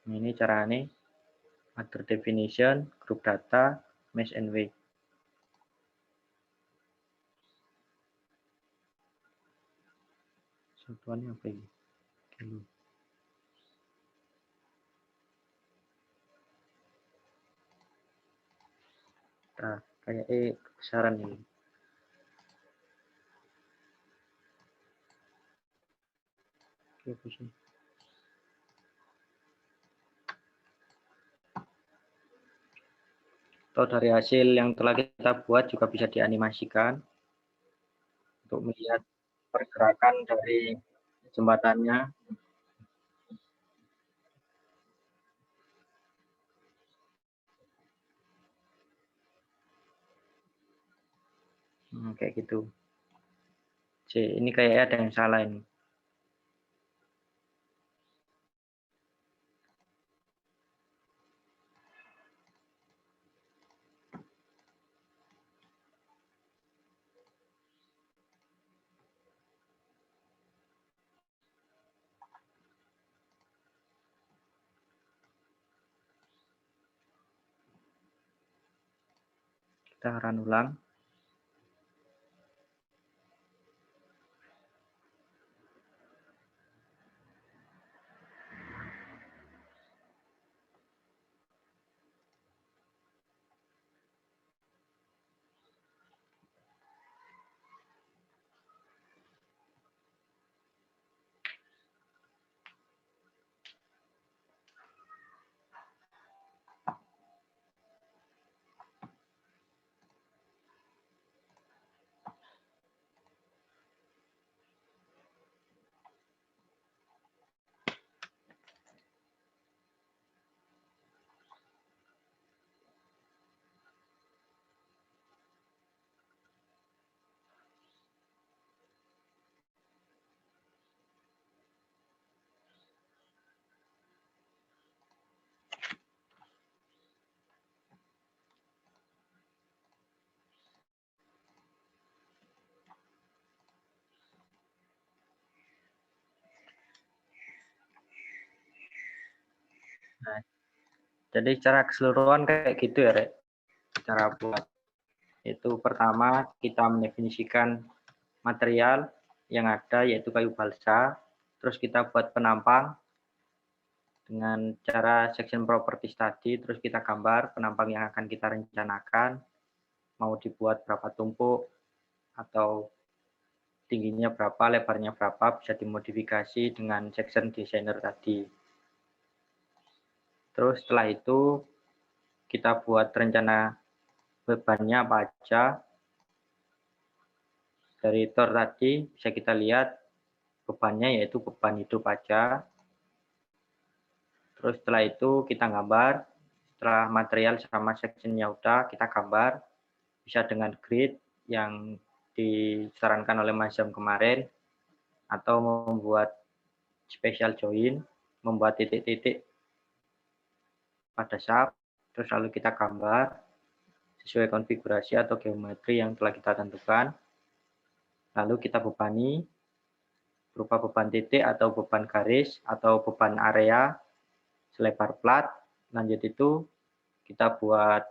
Ini caranya other definition, group data, mesh and weight. Satuannya apa ini? Kilo. Nah, kayak kebesaran ini. Oke, sih. Atau dari hasil yang telah kita buat juga bisa dianimasikan untuk melihat pergerakan dari jembatannya. Kayak gitu. Ini kayak ada yang salah ini. Kita run ulang. Nah, jadi secara keseluruhan kayak gitu ya, Rek. Cara buat itu pertama kita mendefinisikan material yang ada yaitu kayu balsa, terus kita buat penampang dengan cara section properties tadi, terus kita gambar penampang yang akan kita rencanakan, mau dibuat berapa tumpuk atau tingginya berapa, lebarnya berapa, bisa dimodifikasi dengan section designer tadi. Terus setelah itu kita buat rencana bebannya apa aja. Dari tor tadi bisa kita lihat bebannya yaitu beban hidup aja. Terus setelah itu kita gambar, setelah material sama sectionnya udah kita gambar, bisa dengan grid yang disarankan oleh Mas Jam kemarin, atau membuat special join, membuat titik-titik pada shaft, terus lalu kita gambar sesuai konfigurasi atau geometri yang telah kita tentukan. Lalu kita bebani berupa beban titik atau beban garis atau beban area selebar plat. Lanjut itu kita buat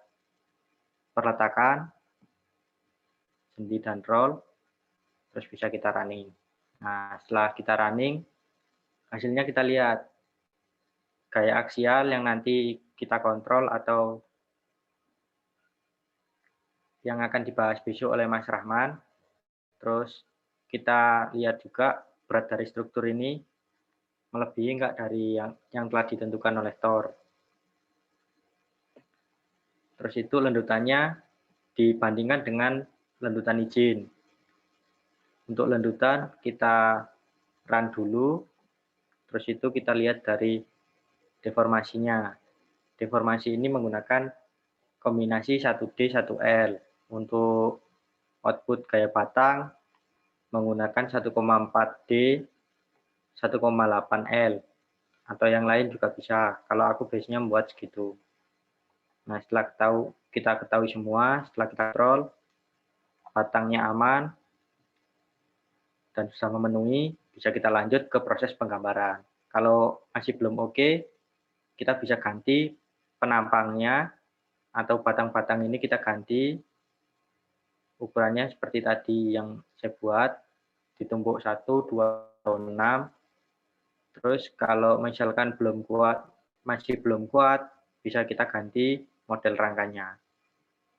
perletakan, sendi dan roll, terus bisa kita running. Nah, setelah kita running, hasilnya kita lihat gaya aksial yang nanti kita kontrol atau yang akan dibahas besok oleh Mas Rahman. Terus kita lihat juga berat dari struktur ini melebihi enggak dari yang telah ditentukan oleh Tor. Terus itu lendutannya dibandingkan dengan lendutan izin. Untuk lendutan kita run dulu, terus itu kita lihat dari deformasinya. Deformasi ini menggunakan kombinasi 1D, 1L. Untuk output gaya batang menggunakan 1,4D, 1,8L. Atau yang lain juga bisa. Kalau aku biasanya membuat segitu. Nah, setelah kita ketahui semua, setelah kita roll, batangnya aman, dan sudah memenuhi, bisa kita lanjut ke proses penggambaran. Kalau masih belum oke, kita bisa ganti penampangnya atau batang-batang ini kita ganti ukurannya seperti tadi yang saya buat, ditumpuk 1, 2, 6. Terus kalau misalkan masih belum kuat, bisa kita ganti model rangkanya.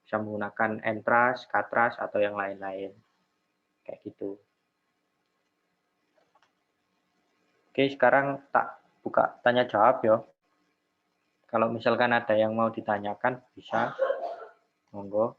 Bisa menggunakan entras, katras, atau yang lain-lain. Kayak gitu. Oke, sekarang tak buka tanya jawab ya. Kalau misalkan ada yang mau ditanyakan, bisa. Monggo.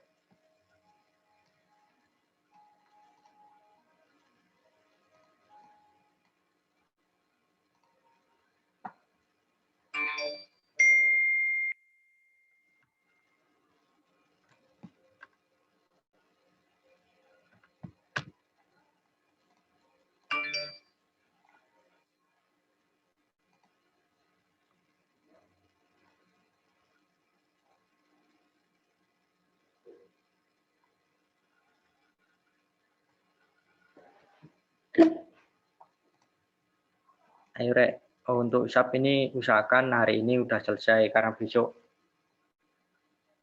Ayo Rek, untuk SAP ini usahakan hari ini udah selesai karena besok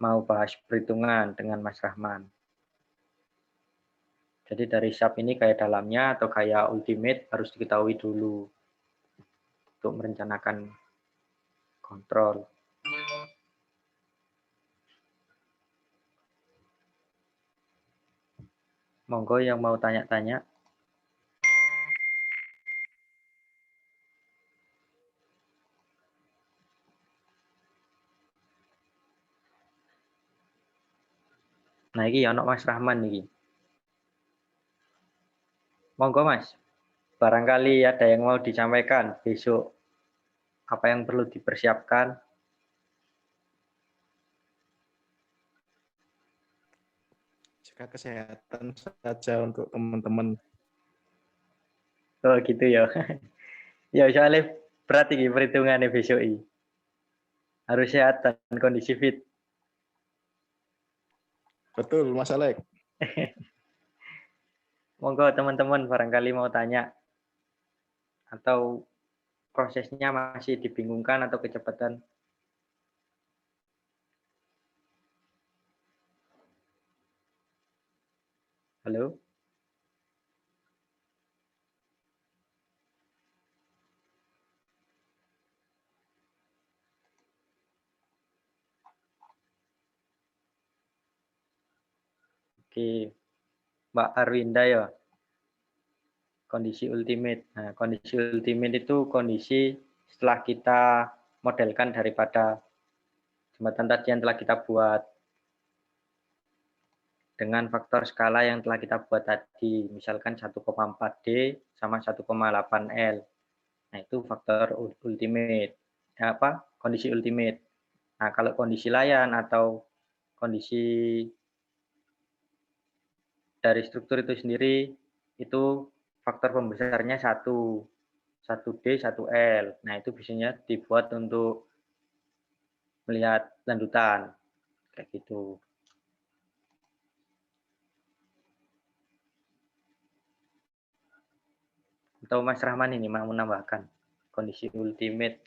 mau bahas perhitungan dengan Mas Rahman. Jadi dari SAP ini kayak dalamnya atau kayak ultimate harus diketahui dulu untuk merencanakan kontrol. Monggo yang mau tanya-tanya. Nah, ini ono Mas Rahman nih. Monggo Mas, barangkali ada yang mau disampaikan besok apa yang perlu dipersiapkan. Jaga kesehatan saja untuk teman-teman. Oh gitu ya. Ya soalnya berat ini perhitungannya besok ini. Harus sehat dan kondisi fit. Betul, Mas Alek. Monggo teman-teman barangkali mau tanya atau prosesnya masih dibingungkan atau kecepatan. Halo? Oke, Mbak Arwinda ya. Kondisi ultimate. Nah, kondisi ultimate itu kondisi setelah kita modelkan daripada jembatan tadi yang telah kita buat dengan faktor skala yang telah kita buat tadi, misalkan 1,4D sama 1,8L. Nah, itu faktor ultimate. Kondisi ultimate. Nah, kalau kondisi layan atau kondisi dari struktur itu sendiri, itu faktor pembesarnya 1D, 1L. Nah, itu biasanya dibuat untuk melihat lanjutan. Kayak gitu. Atau Mas Rahman ini mau menambahkan kondisi ultimate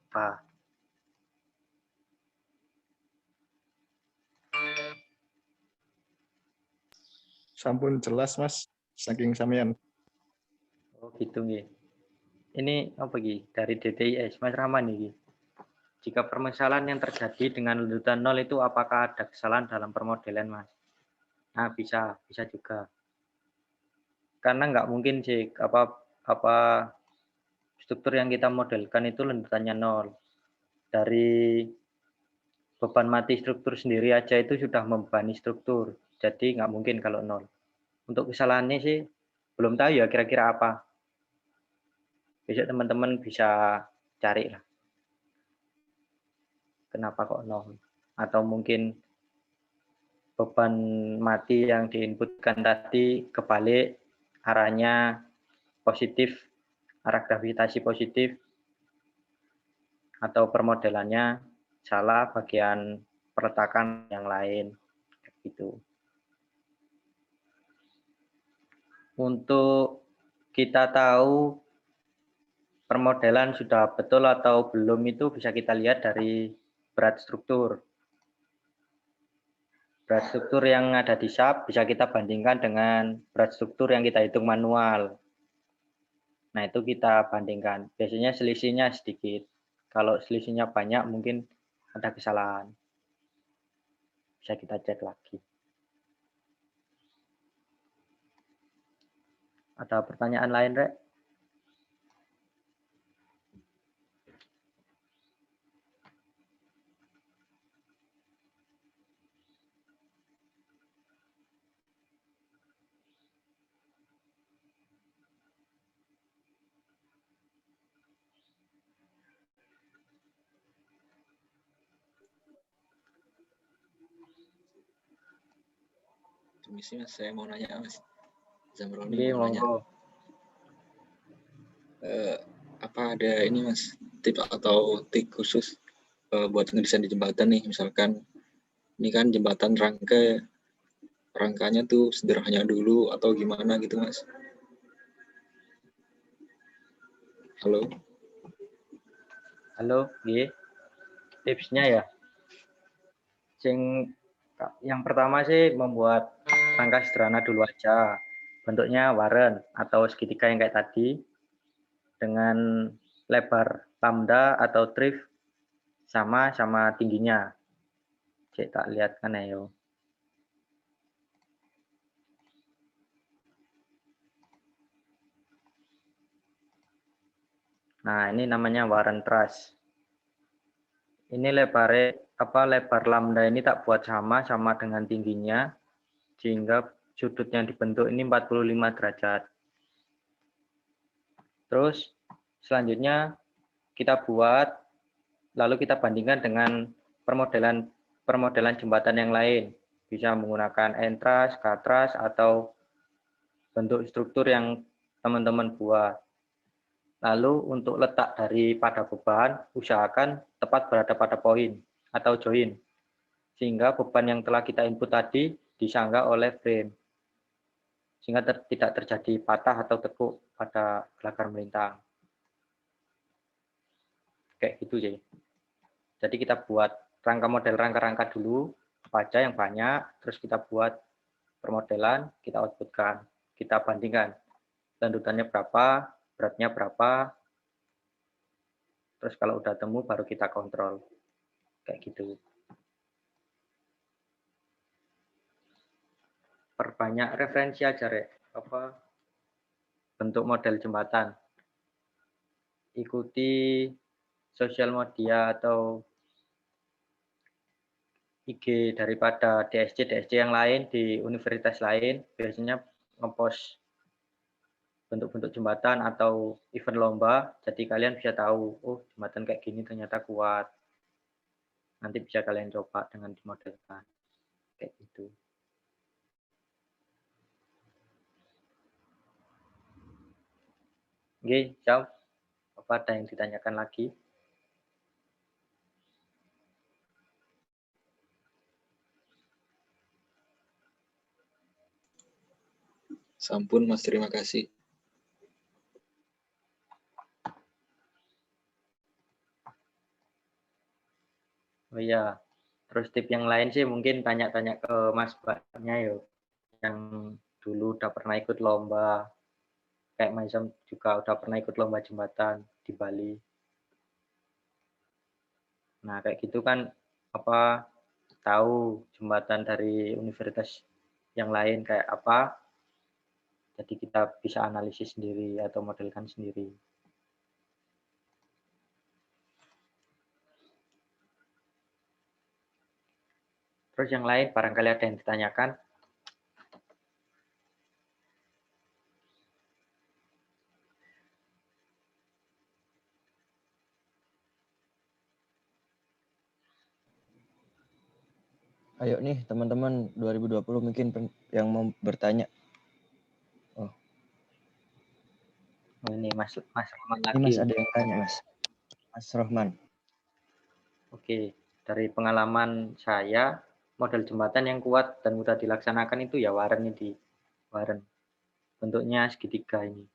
apa? Sampun jelas, Mas. Saking samian. Oh gitu nih. Ini apa Gi? Dari DTIS, Mas Rahman nih. Jika permasalahan yang terjadi dengan lanjutan 0 itu apakah ada kesalahan dalam permodelan, Mas? Nah, bisa juga. Karena nggak mungkin sih apa struktur yang kita modelkan itu lanjutannya 0. Dari beban mati struktur sendiri aja itu sudah membebani struktur. Jadi nggak mungkin kalau 0. Untuk kesalahannya sih belum tahu ya kira-kira apa. Besok teman-teman bisa cari lah. Kenapa kok 0? Atau mungkin beban mati yang diinputkan tadi kebalik, arahnya positif, arah gravitasi positif, atau permodelannya salah bagian peletakan yang lain. Gitu. Untuk kita tahu permodelan sudah betul atau belum itu bisa kita lihat dari berat struktur. Berat struktur yang ada di SAP bisa kita bandingkan dengan berat struktur yang kita hitung manual. Nah, itu kita bandingkan. Biasanya selisihnya sedikit. Kalau selisihnya banyak, mungkin ada kesalahan. Bisa kita cek lagi. Ada pertanyaan lain, Rek? Permisi Mas, saya mau nanya Mas. Zamroni Oke, mau nanya. monggo. Apa ada ini Mas, tip atau trik khusus buat ngedesain di jembatan nih, misalkan ini kan jembatan rangkanya tuh sederhana dulu atau gimana gitu Mas? Halo? Halo, nggih. Tipsnya ya. Yang pertama sih membuat rangka sederhana dulu aja. Bentuknya waren atau segitiga yang kayak tadi dengan lebar lambda atau trif sama tingginya. Cek tak lihat kan ayo. Nah, ini namanya waren truss. Ini lebar lambda ini tak buat sama dengan tingginya sehingga sudut yang dibentuk ini 45 derajat. Terus selanjutnya kita buat lalu kita bandingkan dengan permodelan jembatan yang lain. Bisa menggunakan N-truss, K-truss atau bentuk struktur yang teman-teman buat. Lalu untuk letak daripada beban, usahakan tepat berada pada poin atau join. Sehingga beban yang telah kita input tadi disangga oleh frame. Sehingga tidak terjadi patah atau tekuk pada gelagar melintang. Kayak gitu sih. Jadi kita buat model rangka-rangka dulu, apa aja yang banyak, terus kita buat permodelan, kita outputkan, kita bandingkan. Landutannya berapa, beratnya berapa, terus kalau udah temu baru kita kontrol. Kayak gitu. Perbanyak referensi aja, Rek. Bentuk model jembatan. Ikuti sosial media atau IG daripada DSC yang lain di universitas lain, biasanya ngepost bentuk-bentuk jembatan atau event lomba, jadi kalian bisa tahu, oh jembatan kayak gini ternyata kuat. Nanti bisa kalian coba dengan dimodelkan. Kayak gitu. Oke, jawab. Apa ada yang ditanyakan lagi? Sampun Mas, terima kasih. Oh iya, terus tip yang lain sih mungkin tanya-tanya ke Mas Mbaknya yuk, yang dulu udah pernah ikut lomba, kayak macam juga udah pernah ikut lomba jembatan di Bali. Nah kayak gitu kan tahu jembatan dari universitas yang lain kayak apa, jadi kita bisa analisis sendiri atau modelkan sendiri. Terus yang lain barangkali ada yang ditanyakan. Ayo nih teman-teman 2020 mungkin yang mau bertanya. Oh ini Mas Rohman lagi. Ini Mas ada yang tanya Mas Rohman. Oke, dari pengalaman saya, model jembatan yang kuat dan mudah dilaksanakan itu ya waren ini. Waren. Bentuknya segitiga ini.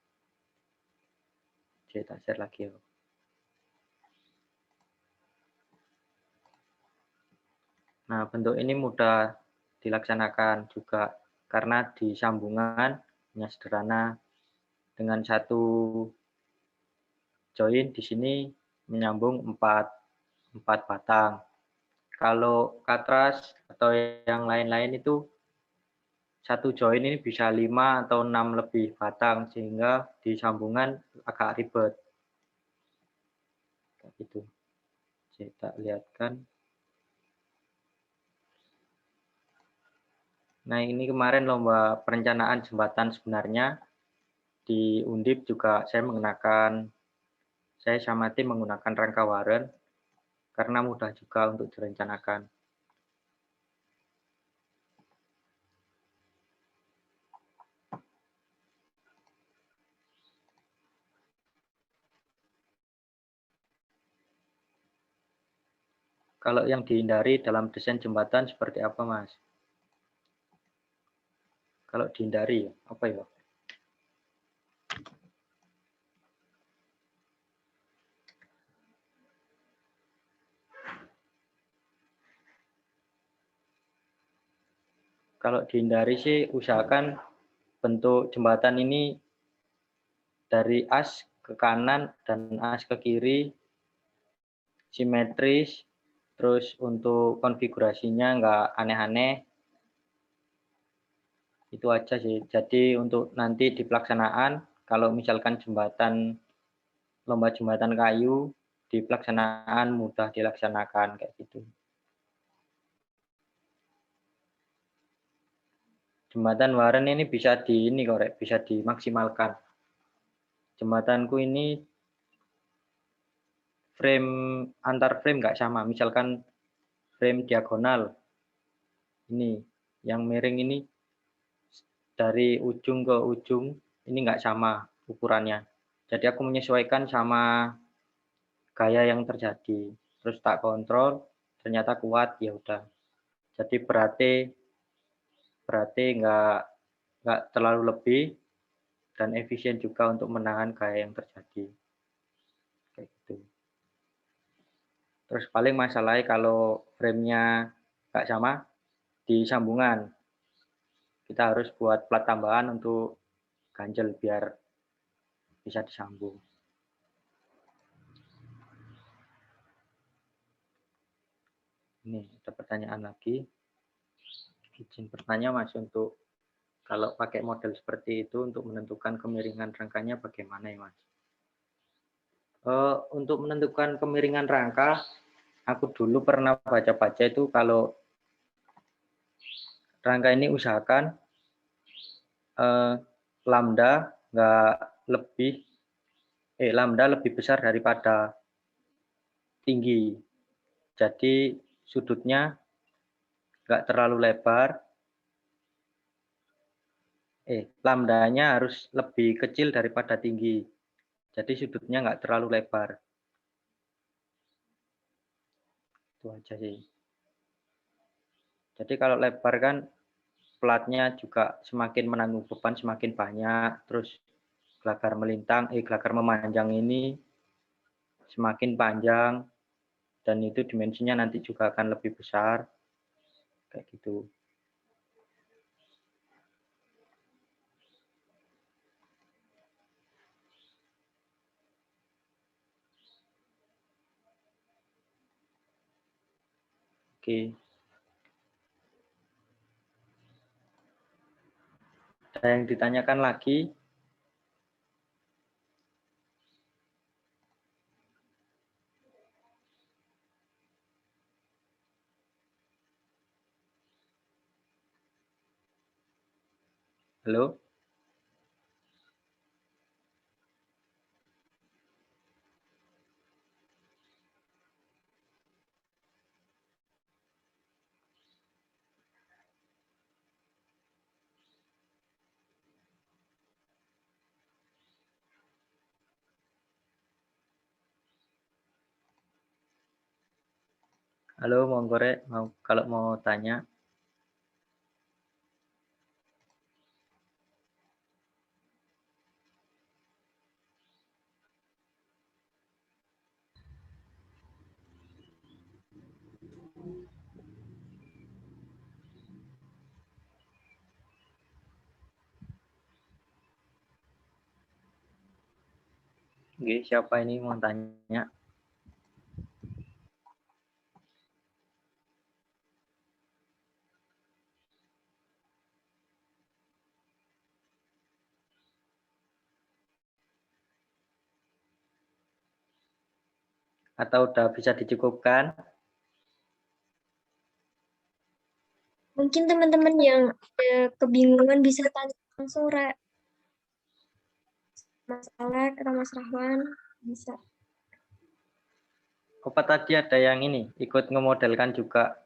Oke, tak share lagi ya. Nah, bentuk ini mudah dilaksanakan juga karena di sambungannya sederhana dengan satu join di sini menyambung 4 batang. Kalau katras atau yang lain-lain itu satu join ini bisa 5 atau 6 lebih batang sehingga di sambungan agak ribet. Kayak gitu. Kita lihatkan. Nah, ini kemarin lomba perencanaan jembatan sebenarnya di Undip juga saya sama tim menggunakan rangka waren karena mudah juga untuk direncanakan. Kalau yang dihindari dalam desain jembatan seperti apa, Mas? Kalau dihindari, apa ya? Kalau dihindari sih usahakan bentuk jembatan ini dari as ke kanan dan as ke kiri simetris, terus untuk konfigurasinya nggak aneh-aneh. Itu aja sih. Jadi untuk nanti di pelaksanaan, kalau misalkan lomba jembatan kayu, di pelaksanaan mudah dilaksanakan kayak gitu. Jembatan waren ini bisa bisa dimaksimalkan. Jembatanku ini antar frame nggak sama. Misalkan frame diagonal ini, yang miring ini dari ujung ke ujung ini nggak sama ukurannya. Jadi aku menyesuaikan sama gaya yang terjadi. Terus tak kontrol, ternyata kuat, ya udah. Jadi berarti nggak terlalu lebih dan efisien juga untuk menahan gaya yang terjadi. Kayak gitu. Terus paling masalahnya kalau frame-nya nggak sama di sambungan. Kita harus buat plat tambahan untuk ganjel biar bisa disambung. Ini ada pertanyaan lagi. Izin bertanya Mas, untuk kalau pakai model seperti itu untuk menentukan kemiringan rangkanya bagaimana ya Mas? Untuk menentukan kemiringan rangka, aku dulu pernah baca-baca itu kalau rangka ini usahakan lambda lebih besar daripada tinggi. Jadi sudutnya nggak terlalu lebar. Lambdanya harus lebih kecil daripada tinggi. Jadi sudutnya nggak terlalu lebar. Itu aja sih. Jadi kalau lebar kan platnya juga semakin menanggung beban semakin banyak. Terus gelagar memanjang ini semakin panjang dan itu dimensinya nanti juga akan lebih besar. Kayak gitu. Oke. Ada yang ditanyakan lagi? Halo? Halo, monggo Rek, kalau mau tanya. Oke, siapa ini mau tanya? Atau udah bisa dicukupkan? Mungkin teman-teman yang kebingungan bisa tanya langsung Mas Alek atau Mas Rahwan bisa. Apa tadi ada yang ini ikut ngemodelkan juga?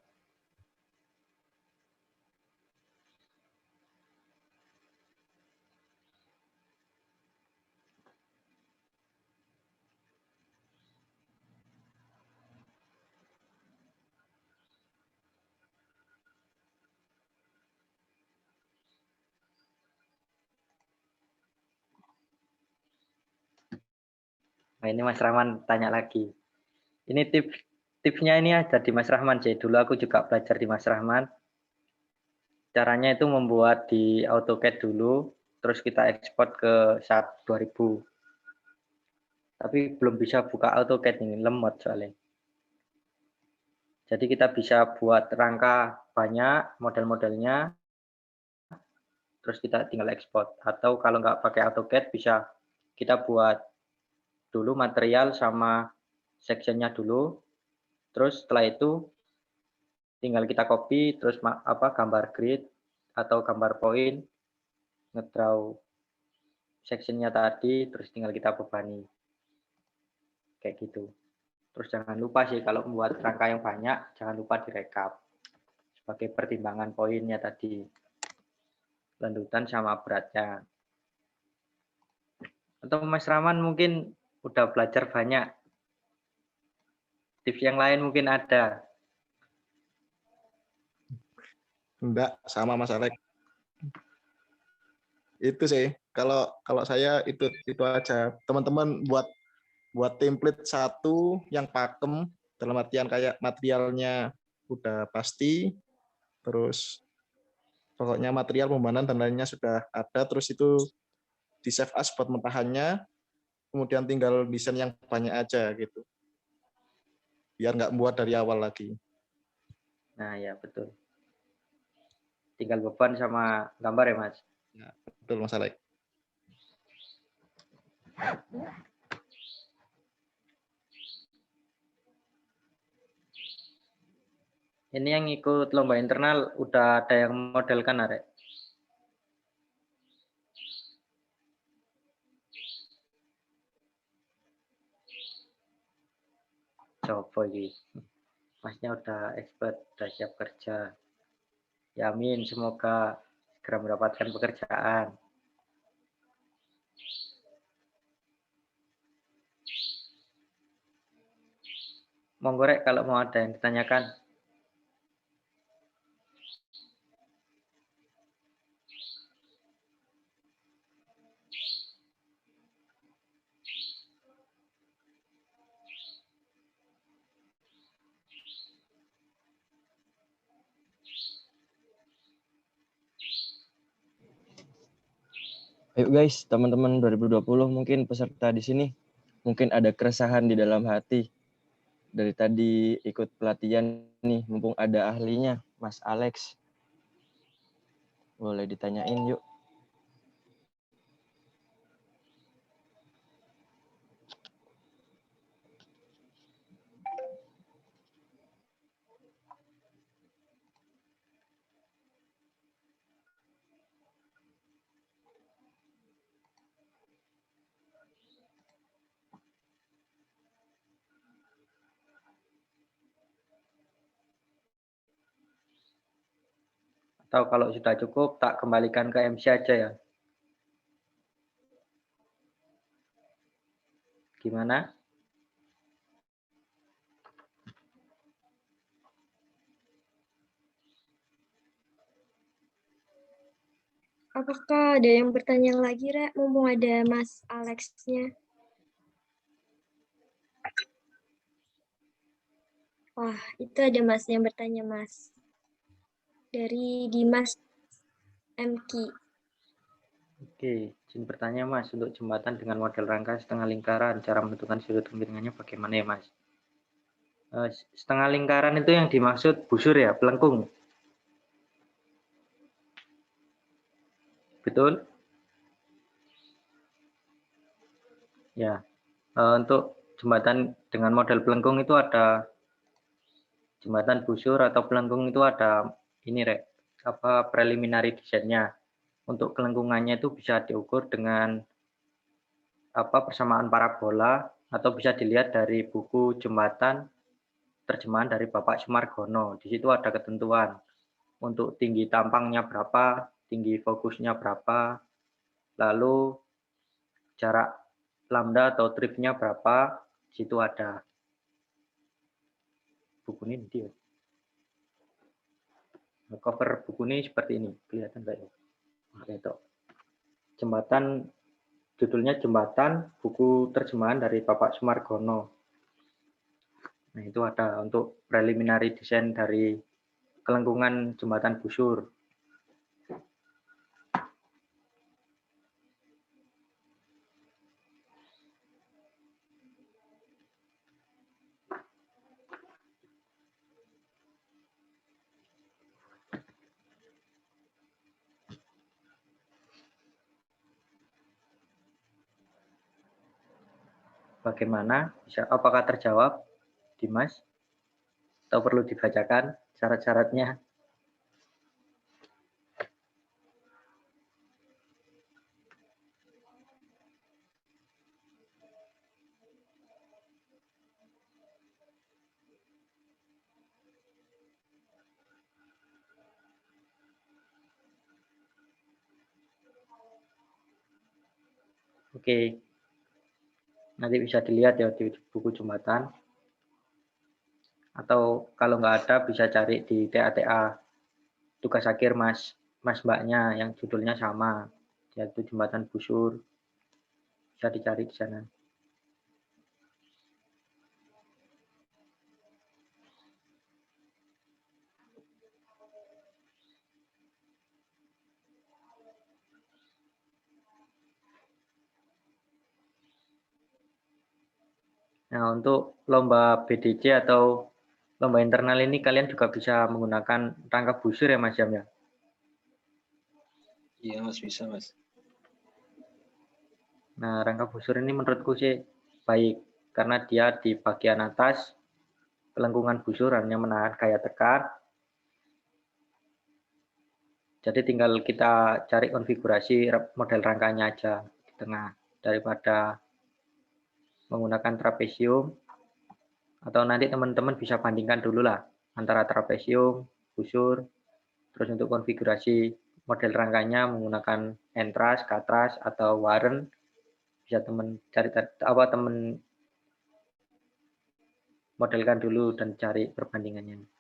Nah, ini Mas Rahman tanya lagi. Ini tipsnya ini ada di Mas Rahman sih. Dulu aku juga belajar di Mas Rahman. Caranya itu membuat di AutoCAD dulu, terus kita ekspor ke SAP 2000. Tapi belum bisa buka AutoCAD ini, lemot soalnya. Jadi kita bisa buat rangka banyak model-modelnya, terus kita tinggal ekspor. Atau kalau nggak pakai AutoCAD bisa kita buat dulu material sama sectionnya dulu, terus setelah itu tinggal kita copy, terus gambar grid atau gambar poin, ngedraw sectionnya tadi, terus tinggal kita bebani. Kayak gitu. Terus jangan lupa sih kalau membuat rangka yang banyak, jangan lupa direkap. Sebagai pertimbangan poinnya tadi. Landutan sama beratnya. Atau Mas Rahman mungkin udah belajar banyak. Tips yang lain mungkin ada. Enggak, sama Mas Alek. Itu sih. Kalau saya itu aja. Teman-teman buat template satu yang pakem, dalam artian kayak materialnya udah pasti, terus pokoknya material pembanan dan lainnya sudah ada, terus itu di save as buat mentahannya, kemudian tinggal desain yang banyak aja gitu. Biar nggak buat dari awal lagi. Nah ya betul. Tinggal beban sama gambar ya Mas? Ya, betul Mas Alek. Ini yang ikut lomba internal udah ada yang modelkan Arek? Coba ini. Masnya udah expert, udah siap kerja. Ya amin, semoga segera mendapatkan pekerjaan. Monggo Rek kalau mau ada yang ditanyakan. Ayo guys, teman-teman 2020 mungkin peserta di sini mungkin ada keresahan di dalam hati. Dari tadi ikut pelatihan nih, mumpung ada ahlinya, Mas Alex. Boleh ditanyain yuk. Atau kalau sudah cukup, tak kembalikan ke MC aja ya. Gimana? Apakah ada yang bertanya lagi, Rek? Mumpung ada Mas Alex-nya. Wah, itu ada Mas yang bertanya, Mas. Dari Dimas MK. Oke. Izin bertanya Mas, untuk jembatan dengan model rangka setengah lingkaran, cara menentukan sudut kemiringannya bagaimana ya Mas? Setengah lingkaran itu yang dimaksud busur ya, pelengkung. Betul? Ya. Untuk jembatan dengan model pelengkung itu ada jembatan busur atau pelengkung itu ada ini Rek, apa preliminary desainnya. Untuk kelengkungannya itu bisa diukur dengan apa persamaan parabola atau bisa dilihat dari buku jembatan terjemahan dari Bapak Sumargono. Di situ ada ketentuan untuk tinggi tampangnya berapa, tinggi fokusnya berapa, lalu jarak lambda atau tripnya berapa, di situ ada. Buku ini dia. Cover buku ini seperti ini, kelihatan nggak ya? Itu. Jembatan, judulnya Jembatan, buku terjemahan dari Bapak Sumargono. Nah, itu ada untuk preliminary design dari kelengkungan jembatan busur. Bagaimana? Apakah terjawab, Dimas? Atau perlu dibacakan syarat-syaratnya? Oke. Nanti bisa dilihat ya di buku jembatan. Atau kalau nggak ada bisa cari di TA-TA tugas akhir Mas Mbaknya yang judulnya sama, yaitu jembatan busur. Bisa dicari di sana. Nah, untuk lomba BDC atau lomba internal ini kalian juga bisa menggunakan rangka busur ya Mas Jam ya? Iya Mas, bisa Mas. Nah, rangka busur ini menurutku sih baik karena dia di bagian atas kelengkungan busur hanya menahan gaya tekan. Jadi tinggal kita cari konfigurasi model rangkanya aja di tengah daripada menggunakan trapesium, atau nanti teman-teman bisa bandingkan dulu lah antara trapesium, busur, terus untuk konfigurasi model rangkanya menggunakan entras, katras, atau waren, bisa teman cari apa teman modelkan dulu dan cari perbandingannya.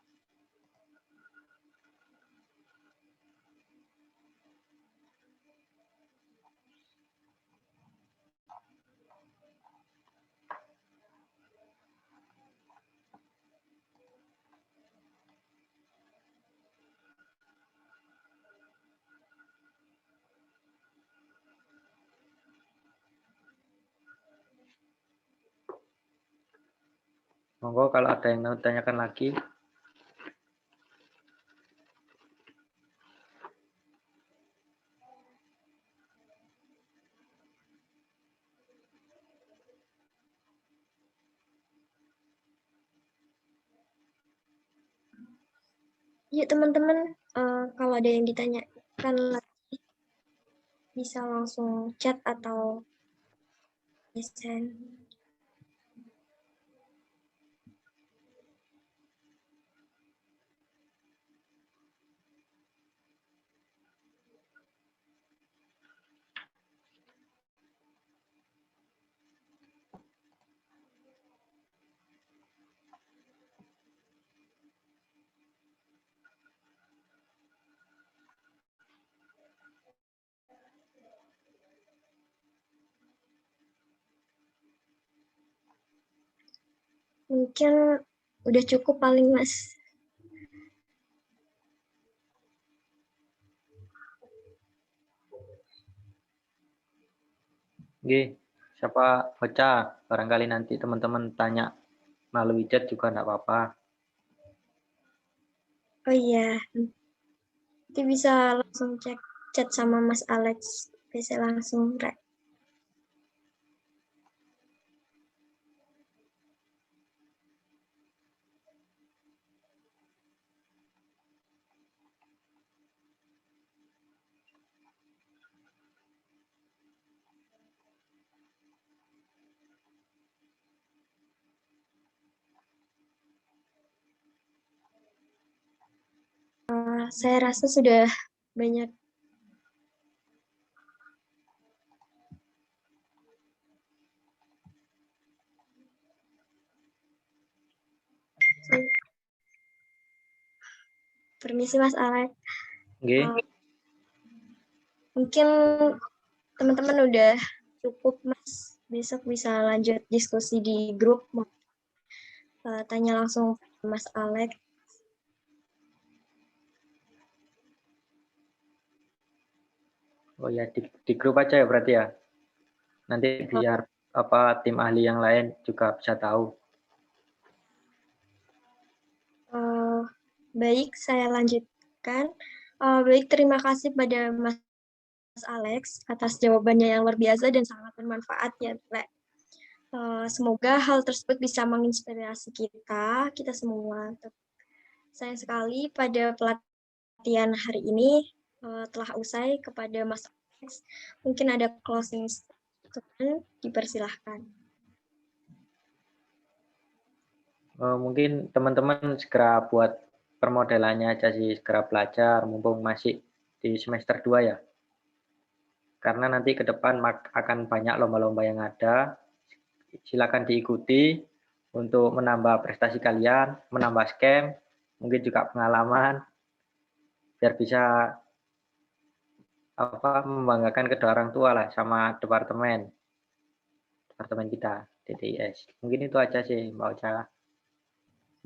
Monggo kalau ada yang mau tanyakan lagi. Yuk teman-teman, kalau ada yang ditanyakan lagi, bisa langsung chat atau desain. Mungkin udah cukup paling Mas. Nggih, siapa bocah, barangkali nanti teman-teman tanya melalui chat juga enggak apa-apa. Oh iya, nanti bisa langsung chat sama Mas Alex. Bisa langsung, Rek. Saya rasa sudah banyak. Permisi Mas Alex. Nggih. Mungkin teman-teman udah cukup Mas. Besok bisa lanjut diskusi di grup. Tanya langsung Mas Alex. Oh ya, di grup aja ya berarti ya. Nanti biar tim ahli yang lain juga bisa tahu. Baik, saya lanjutkan. Baik, terima kasih pada Mas Alex atas jawabannya yang luar biasa dan sangat bermanfaat ya, Rek. Semoga hal tersebut bisa menginspirasi kita semua. Sayang sekali pada pelatihan hari ini telah usai. Kepada Mas Alex, mungkin ada closing statement, dipersilahkan. Mungkin teman-teman segera buat permodelannya aja sih, segera belajar mumpung masih di semester 2 ya. Karena nanti ke depan akan banyak lomba-lomba yang ada. Silakan diikuti untuk menambah prestasi kalian, menambah scam, mungkin juga pengalaman biar bisa membanggakan kedua orang tua lah sama departemen kita DTIS. Mungkin itu aja sih Mbak Ocha.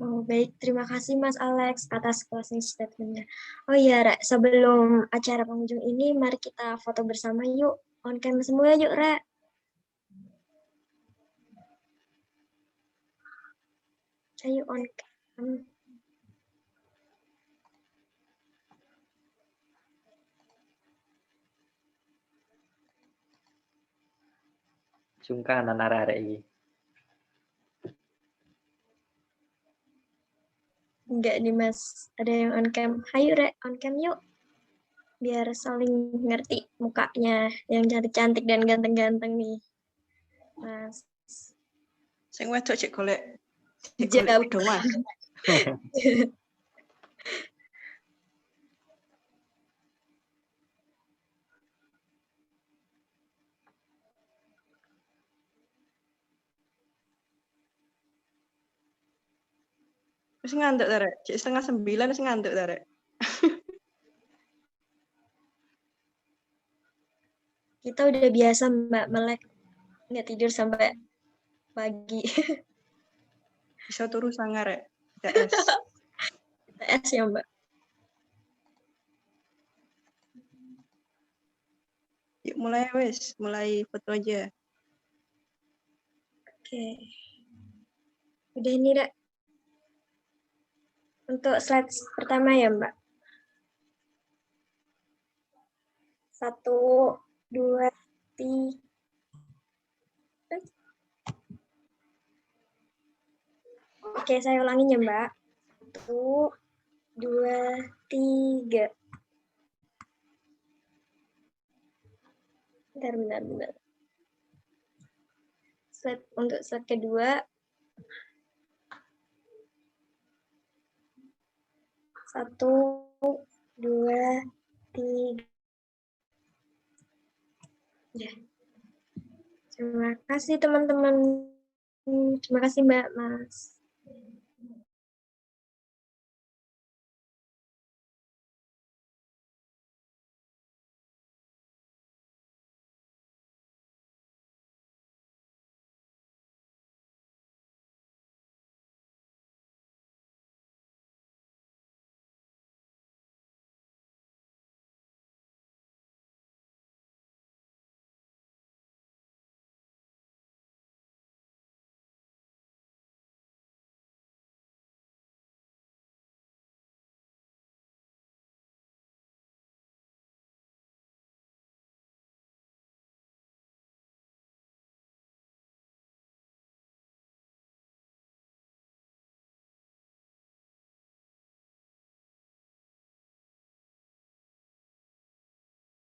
Baik, terima kasih Mas Alex atas closing statement-nya. Oh iya, Rek, sebelum acara pengunjung ini, mari kita foto bersama yuk. On cam semua yuk, Rek. Ayo on cam. Sungkan arek-arek iki. Enggak nih Mas, ada yang on cam. Ayo Rek, on cam yuk. Biar saling ngerti mukanya yang cantik-cantik dan ganteng-ganteng nih. Mas. Sing wedok cek golek. Jauh Udah Mas. Wis ngantuk ta, Rek? Cek 8:30 wis ngantuk ta, Rek? Kita udah biasa Mbak melek nggak tidur sampai pagi. Bisa turu sangar, Rek. TS. TS ya Mbak. Yuk mulai wis, mulai foto aja. Oke. Udah nih Rek. Untuk slide pertama ya Mbak. 1, 2, 3. Oke, saya ulangin ya Mbak. 1, 2, 3. Bentar. Untuk slide kedua. 1, 2, 3. Ya. Terima kasih teman-teman. Terima kasih Mbak Mas.